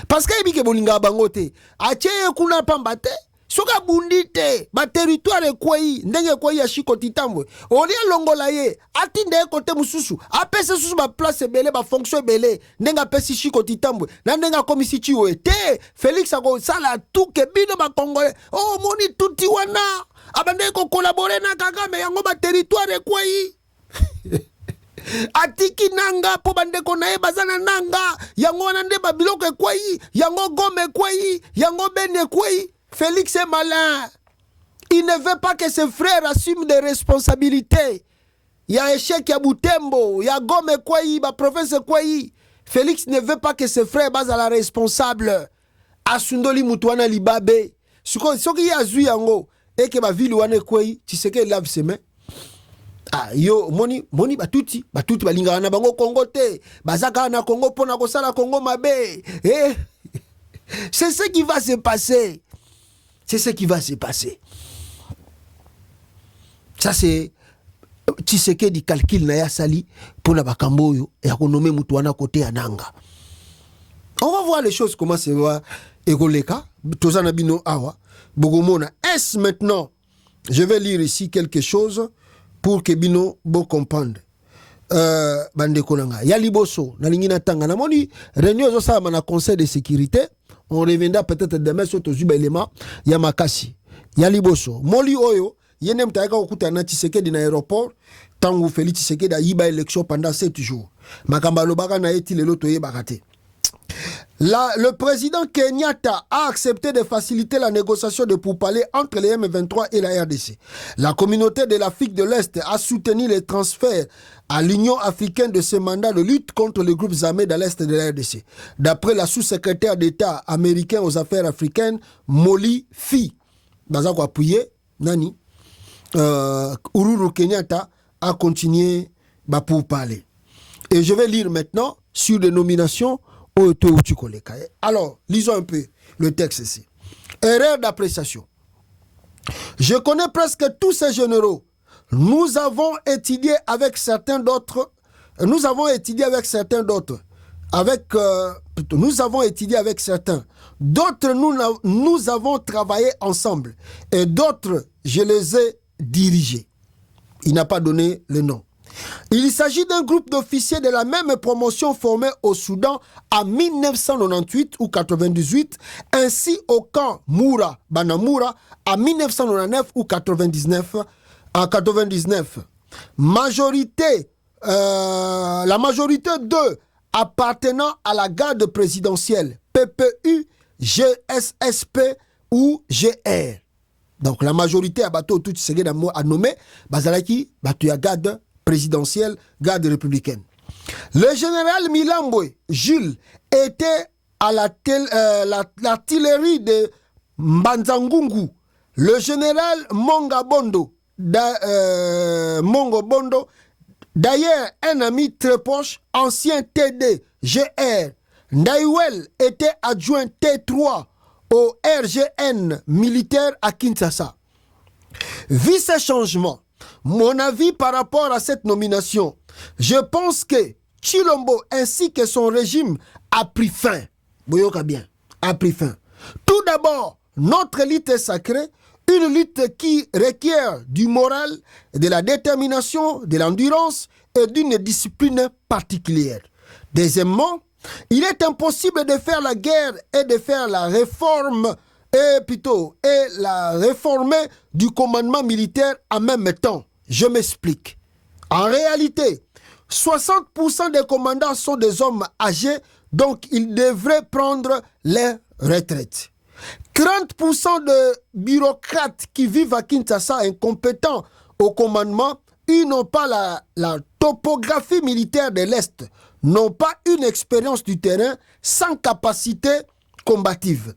Parce que il y a bolinga bangote. Ache kuna pambate. Soka bundite ba territoire kwei ndenge kwei ya shiko titambwe olia longola ye atinde kote mususu apese susu ba place belé ba fonction belé ndenga pesi shiko titambwe na ndenga komisi chiwe te Félix ako sala tout ke bino ba congolais oh moni tuti wana abande ko collaborer na Kagame yango ba territoire kwei atiki nanga po bandeko na ye bazana nanga yango wana nde babiloko ekwei yango gome ekwei yango bene ekwei. Félix est malin, il ne veut pas que ses frères assument des responsabilités. Il y a échec, il y a Boutembo, il y a gome ekwei, ba province ekwei. Félix ne veut pas que ses frères basent à la responsable. Asundoli mutuana libabe. Soki ya zui yango et que ba ville wana ekwei, tu sais que lave ses mains. Ah yo moni batuti balingana na bango Congo te bazaka na Congo pona ko sala Congo mabe. C'est ce qui va se passer. C'est ce qui va se passer. Ça c'est Tshisekedi calcul na ya sali pona bakambo yo ya konomé mutu wana côté ya nanga. On va voir les choses comment ça va évoluer. Tozana bino awa bogomona. Est maintenant je vais lire ici quelque chose pour que bino bo comprendre. Bande konanga ya liboso na lingina tanga na moni réunion zo sa na conseil de sécurité. On reviendra peut-être demain sur tozuba élément ya makasi ya liboso moli oyo yene mtaika okuta na Tshisekedi na aéroport tangu Félix Tshisekedi a yiba élection pendant 7 jours makamba lobaka na eti lelo toye bakate. Le président Kenyatta a accepté de faciliter la négociation de pourparlers entre les M23 et la RDC. La communauté de l'Afrique de l'Est a soutenu les transferts à l'Union africaine de ce mandat de lutte contre les groupes armés dans l'Est de la RDC. D'après la sous-secrétaire d'État américain aux affaires africaines, Molly Fee, Bazako appuyé, Nani, Uhuru Kenyatta a continué pour parler. Et je vais lire maintenant sur les nominations. Alors, lisons un peu le texte ici. Erreur d'appréciation. Je connais presque tous ces généraux. Nous avons étudié avec certains d'autres. Nous avons étudié avec certains. D'autres, nous avons travaillé ensemble. Et d'autres, je les ai dirigés. Il n'a pas donné le nom. Il s'agit d'un groupe d'officiers de la même promotion formé au Soudan en 1998 ou 98, ainsi au camp Banamura en 1999 ou 99. La majorité d'eux appartenant à la garde présidentielle, PPU, GSSP ou GR. Donc la majorité à bateau tout ce qui est à nommer, Bazalaki, Batuya garde présidentielle, garde républicaine. Le général Milambwe Jules était à l'artillerie de Mbanzangungu. Le général Mongo Bondo, d'ailleurs un ami très proche, ancien TD, GR. Ndaiwel était adjoint T3 au RGN militaire à Kinshasa. Vu ces changements, mon avis par rapport à cette nomination, je pense que Tshilombo ainsi que son régime a pris fin. Boyoka bien, a pris fin. Tout d'abord, notre lutte est sacrée, une lutte qui requiert du moral, de la détermination, de l'endurance et d'une discipline particulière. Deuxièmement, il est impossible de faire la guerre et de faire la réforme et la réformer du commandement militaire en même temps. Je m'explique. En réalité, 60% des commandants sont des hommes âgés, donc ils devraient prendre leur retraite. 30% de bureaucrates qui vivent à Kinshasa incompétents au commandement, ils n'ont pas la topographie militaire de l'Est, n'ont pas une expérience du terrain sans capacité combative.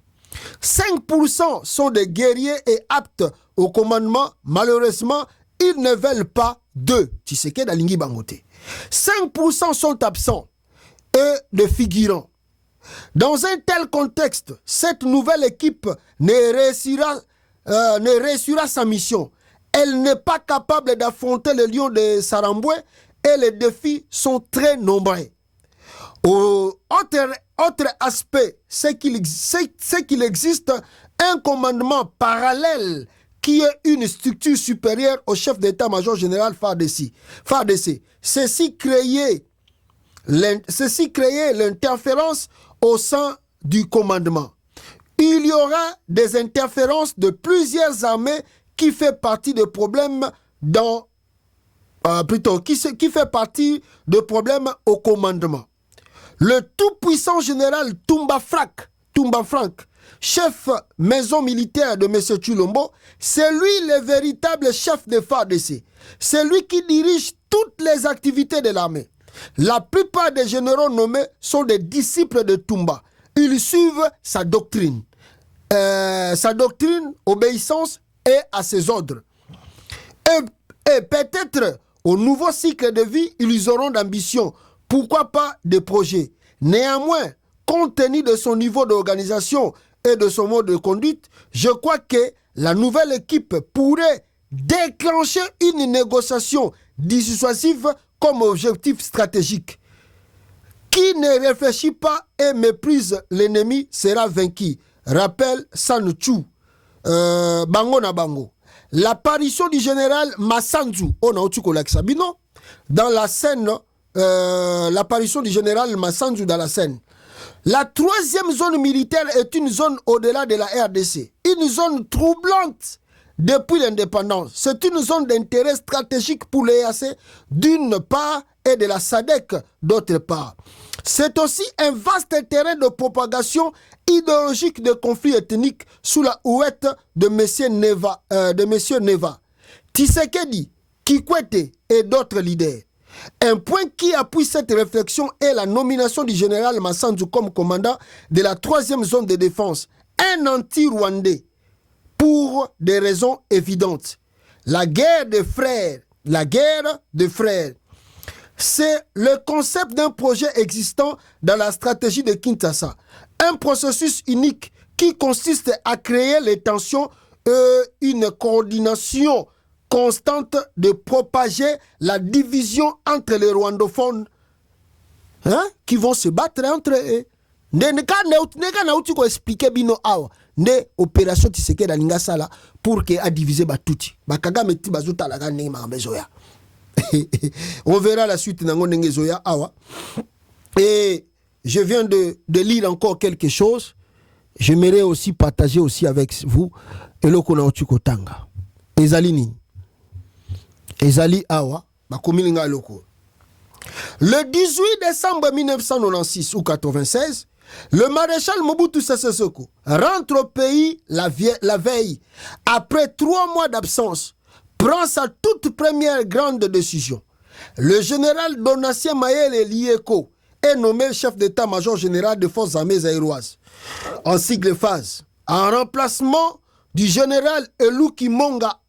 5% sont des guerriers et aptes au commandement. Malheureusement, ils ne veulent pas d'eux. 5% sont absents et de figurants. Dans un tel contexte, cette nouvelle équipe ne réussira sa mission. Elle n'est pas capable d'affronter le lion de Saramboué et les défis sont très nombreux. Autre aspect, c'est qu'il existe un commandement parallèle qui est une structure supérieure au chef d'état-major général FARDC. Ceci créait l'interférence au sein du commandement. Il y aura des interférences de plusieurs armées qui fait partie des problèmes dans qui fait partie de problèmes au commandement. Le tout-puissant général Toumba Frank, chef maison militaire de M. Tshilombo, c'est lui le véritable chef de FARDC. C'est lui qui dirige toutes les activités de l'armée. La plupart des généraux nommés sont des disciples de Toumba. Ils suivent sa doctrine, obéissance et à ses ordres. Et peut-être au nouveau cycle de vie, ils auront d'ambition. Pourquoi pas des projets? Néanmoins, compte tenu de son niveau d'organisation et de son mode de conduite, je crois que la nouvelle équipe pourrait déclencher une négociation dissuasive comme objectif stratégique. Qui ne réfléchit pas et méprise l'ennemi sera vaincu. Rappelle Sanchu, Bango na Bango. L'apparition du général Massanzu, dans la scène, l'apparition du général Massanzu dans la scène. La troisième zone militaire est une zone au-delà de la RDC, une zone troublante depuis l'indépendance. C'est une zone d'intérêt stratégique pour l'EAC d'une part et de la SADC d'autre part. C'est aussi un vaste terrain de propagation idéologique de conflits ethniques sous la houlette de M. Neva, Tshisekedi, Kikwete et d'autres leaders. Un point qui appuie cette réflexion est la nomination du général Massanzu comme commandant de la troisième zone de défense, un anti-rwandais, pour des raisons évidentes. La guerre des frères, c'est le concept d'un projet existant dans la stratégie de Kinshasa. Un processus unique qui consiste à créer les tensions et une coordination constante de propager la division entre les rwandophones qui vont se battre entre eux. Expliquer bino awa ne opération Tshisekedi alinga sala pour que a diviser batuti bakaga meti bazuta la gane mabezoya. On verra la suite nango ndenge zoya awa. Et je viens de lire encore quelque chose. J'aimerais aussi partager aussi avec vous eloko na otuko tanga. Ezali nini? Ezali awa bakomilinga eloko. Le 18 décembre 1996 ou 96, le maréchal Mobutu Sese Seko rentre au pays la veille. Après 3 mois d'absence, prend sa toute première grande décision. Le général Donatien Mayele Lieko est nommé chef d'état-major général des forces armées zaïroises, en sigle phase, en remplacement du général Eluki Monga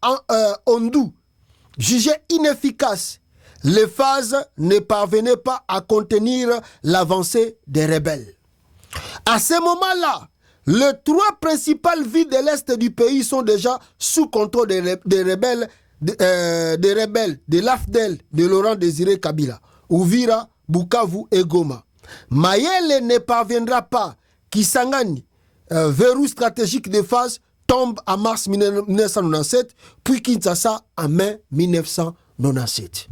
Ondou, jugé inefficace. Les phases ne parvenaient pas à contenir l'avancée des rebelles. À ce moment-là, les 3 principales villes de l'est du pays sont déjà sous contrôle des rebelles, de l'AFDEL, de Laurent Désiré Kabila, Uvira, Bukavu et Goma. Mayele ne parviendra pas. Kisangani, verrou stratégique de phase, tombe en mars 1997, puis Kinshasa en mai 1997.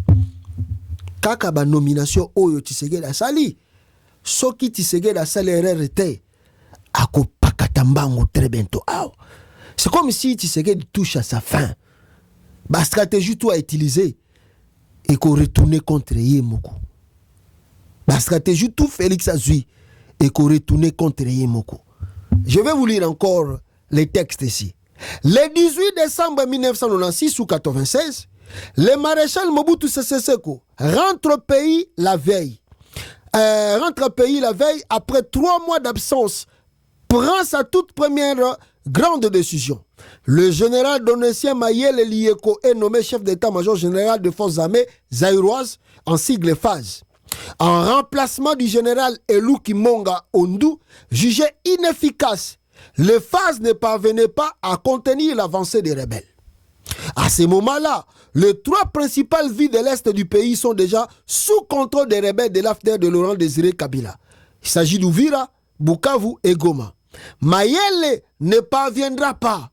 Kaka ba nomination oyo Tshisekedi asali. Soki Tshisekedi asali RRT, ako pakatambango très bientôt. C'est comme si Tshisekedi touche à sa fin. La stratégie tout a utilisé et qu'on retourne contre Yemoko. La stratégie tout Félix Azui et qu'on retourne contre Yemoko. Je vais vous lire encore les textes ici. Le 18 décembre 1996 ou 96, le maréchal Mobutu Sese Seko rentre au pays la veille. Après 3 mois d'absence, prend sa toute première grande décision. Le général Donatien Mayele Lieko est nommé chef d'état-major général des forces armées zaïroises en sigle phase, en remplacement du général Eluki Monga Ondou, jugé inefficace. Les phases ne parvenaient pas à contenir l'avancée des rebelles. À ce moment-là, les 3 principales villes de l'est du pays sont déjà sous contrôle des rebelles de l'AFDEL de Laurent Désiré Kabila. Il s'agit d'Uvira, Bukavu et Goma. Mayele ne parviendra pas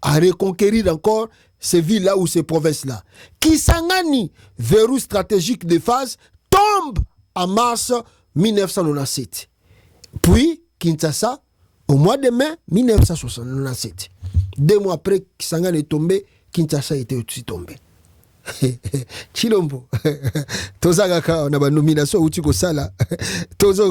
à reconquérir encore ces villes-là ou ces provinces-là. Kisangani, verrou stratégique de phase, tombe en mars 1997. Puis, Kinshasa, au mois de mai 1997. 2 mois après Kisangani est tombé, Kinshasa était aussi tombé. Chilombo toza kaka na ba nomination uti ko sala toza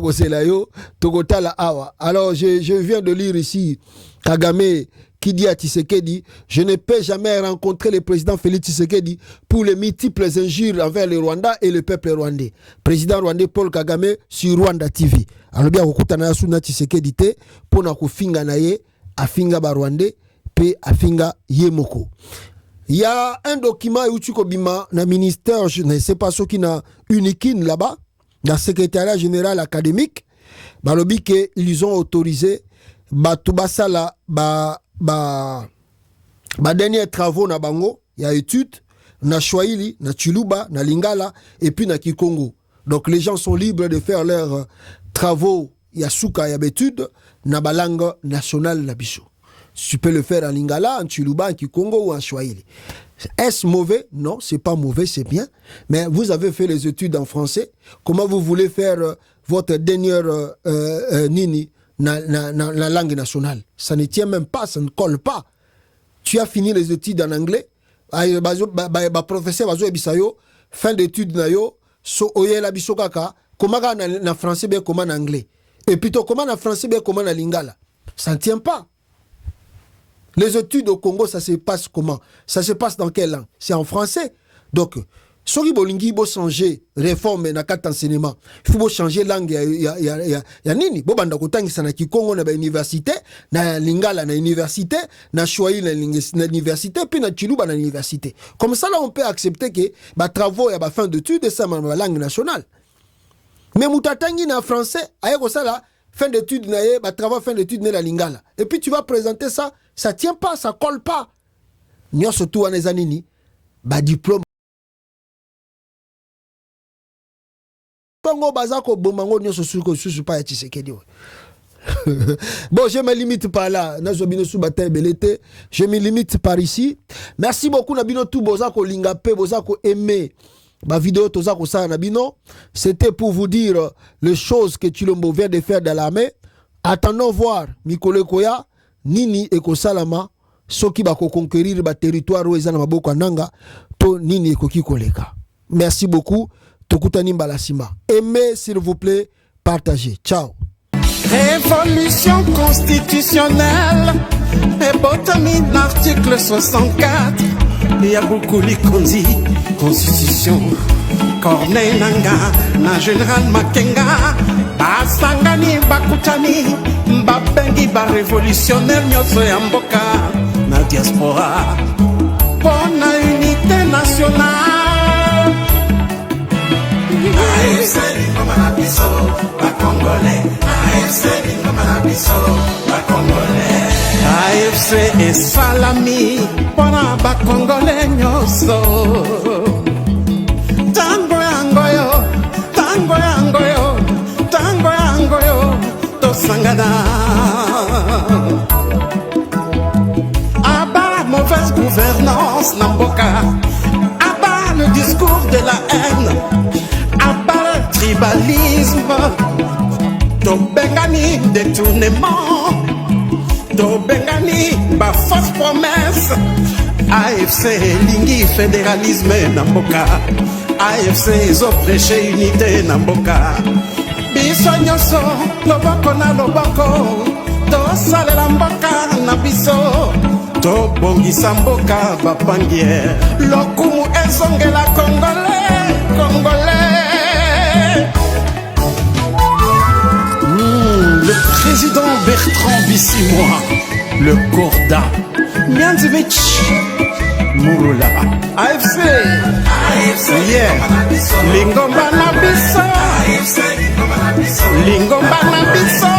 kozela yo tokotala awa. Alors je viens de lire ici Kagame qui dit à Tshisekedi, je ne peux jamais rencontrer le président Félix Tshisekedi pour les multiples injures envers le Rwanda et le peuple rwandais. Président rwandais Paul Kagame sur Rwanda TV. Alors bien kokutana na suna Tshisekedi te pona kofinga na ye afinga ba rwandais pe afinga yemoko. Il y a un document où bima na ministère, je ne sais pas ce qui n'a uniquine là-bas, dans le secrétariat général académique, balobi que ils ont autorisé batubasala derniers travaux na bango, il y a études na Swahili, na Chiluba, na Lingala et puis na Kikongo. Donc les gens sont libres de faire leurs travaux, il y a souka, il y a études na balangue nationale na biso. Tu peux le faire en Lingala, en Chiluba, en Kikongo ou en Swahili. Est-ce mauvais? Non, c'est pas mauvais, c'est bien. Mais vous avez fait les études en français. Comment vous voulez faire votre dernière nini na langue nationale? Ça ne tient même pas, ça ne colle pas. Tu as fini les études en anglais. Professeur Bazo Ebisayo, fin d'études na yo, so oyela biso kaka, comment na français bien comment en anglais. Et plutôt comment en français bien comment en Lingala. Ça ne tient pas. Les études au Congo, ça se passe comment? Ça se passe dans quelle langue? C'est en français. Donc, si bolingi bo changer réforme na quatre enseignement, il faut changer langue ya nini? Bo banda kotangisa na Kikongo na ba université, na Lingala na université, na Swahili na université, puis na Chiluba na université. Comme ça là on peut accepter que ba travaux ya ba fin d'études ça ma langue nationale. Mais mutatangi na français, ayeko ça là fin d'études na ye, ba travaux fin d'études na la Lingala. Et puis tu vas présenter ça, ça tient pas, ça colle pas. Nyo surtout aneza nini? Ba diplôme Bon, je me limite par là. Je me limite par ici. Merci beaucoup Nabino tout bozako lingape bozako aimer ma vidéo tozako sa Nabino. C'était pour vous dire les choses que Chilombo vient de faire dans l'armée. Attendons voir Mikole Koya nini eko salama soki bako conquérir ba territoire ou ezana maboko nanga to nini eko kikoleka. Merci beaucoup. Aimez, s'il vous plaît, partagez. Ciao. Révolution constitutionnelle et botami l'article 64. Il y a beaucoup de constitution. Corneille Nanga, na général Makenga, Basangani, Bakutani, Mbabengi, ba révolutionnaire, Nyoso Yamboka, na diaspora. Pour la unité nationale. AFC Lingomanabiso, ba Congolais. AFC Lingomanabiso, ba Congolais. AFC et Salami, pona ba Congolais nyoso. Tango yangoyo, tango yangoyo, tango yangoyo, tosangana. Aba mauvaise gouvernance Namboka. Aba le discours de la haine. Tribalisme, Tobengani détournement, Tobengani ba fausse promesse. AFC lingi fédéralisme Namboka, AFC ils ont prêché unité Namboka. Biso nyoso loboko na loboko, to salela mboka na biso, to bongisa mboka bapangier. Lokumu ezongela Congolais, Congolais. Le président Bertrand Bissimois, le Corda, Mianzevich, Mouroula, AFC, yeah, Lingomba Nabiso, Lingomba Nabiso.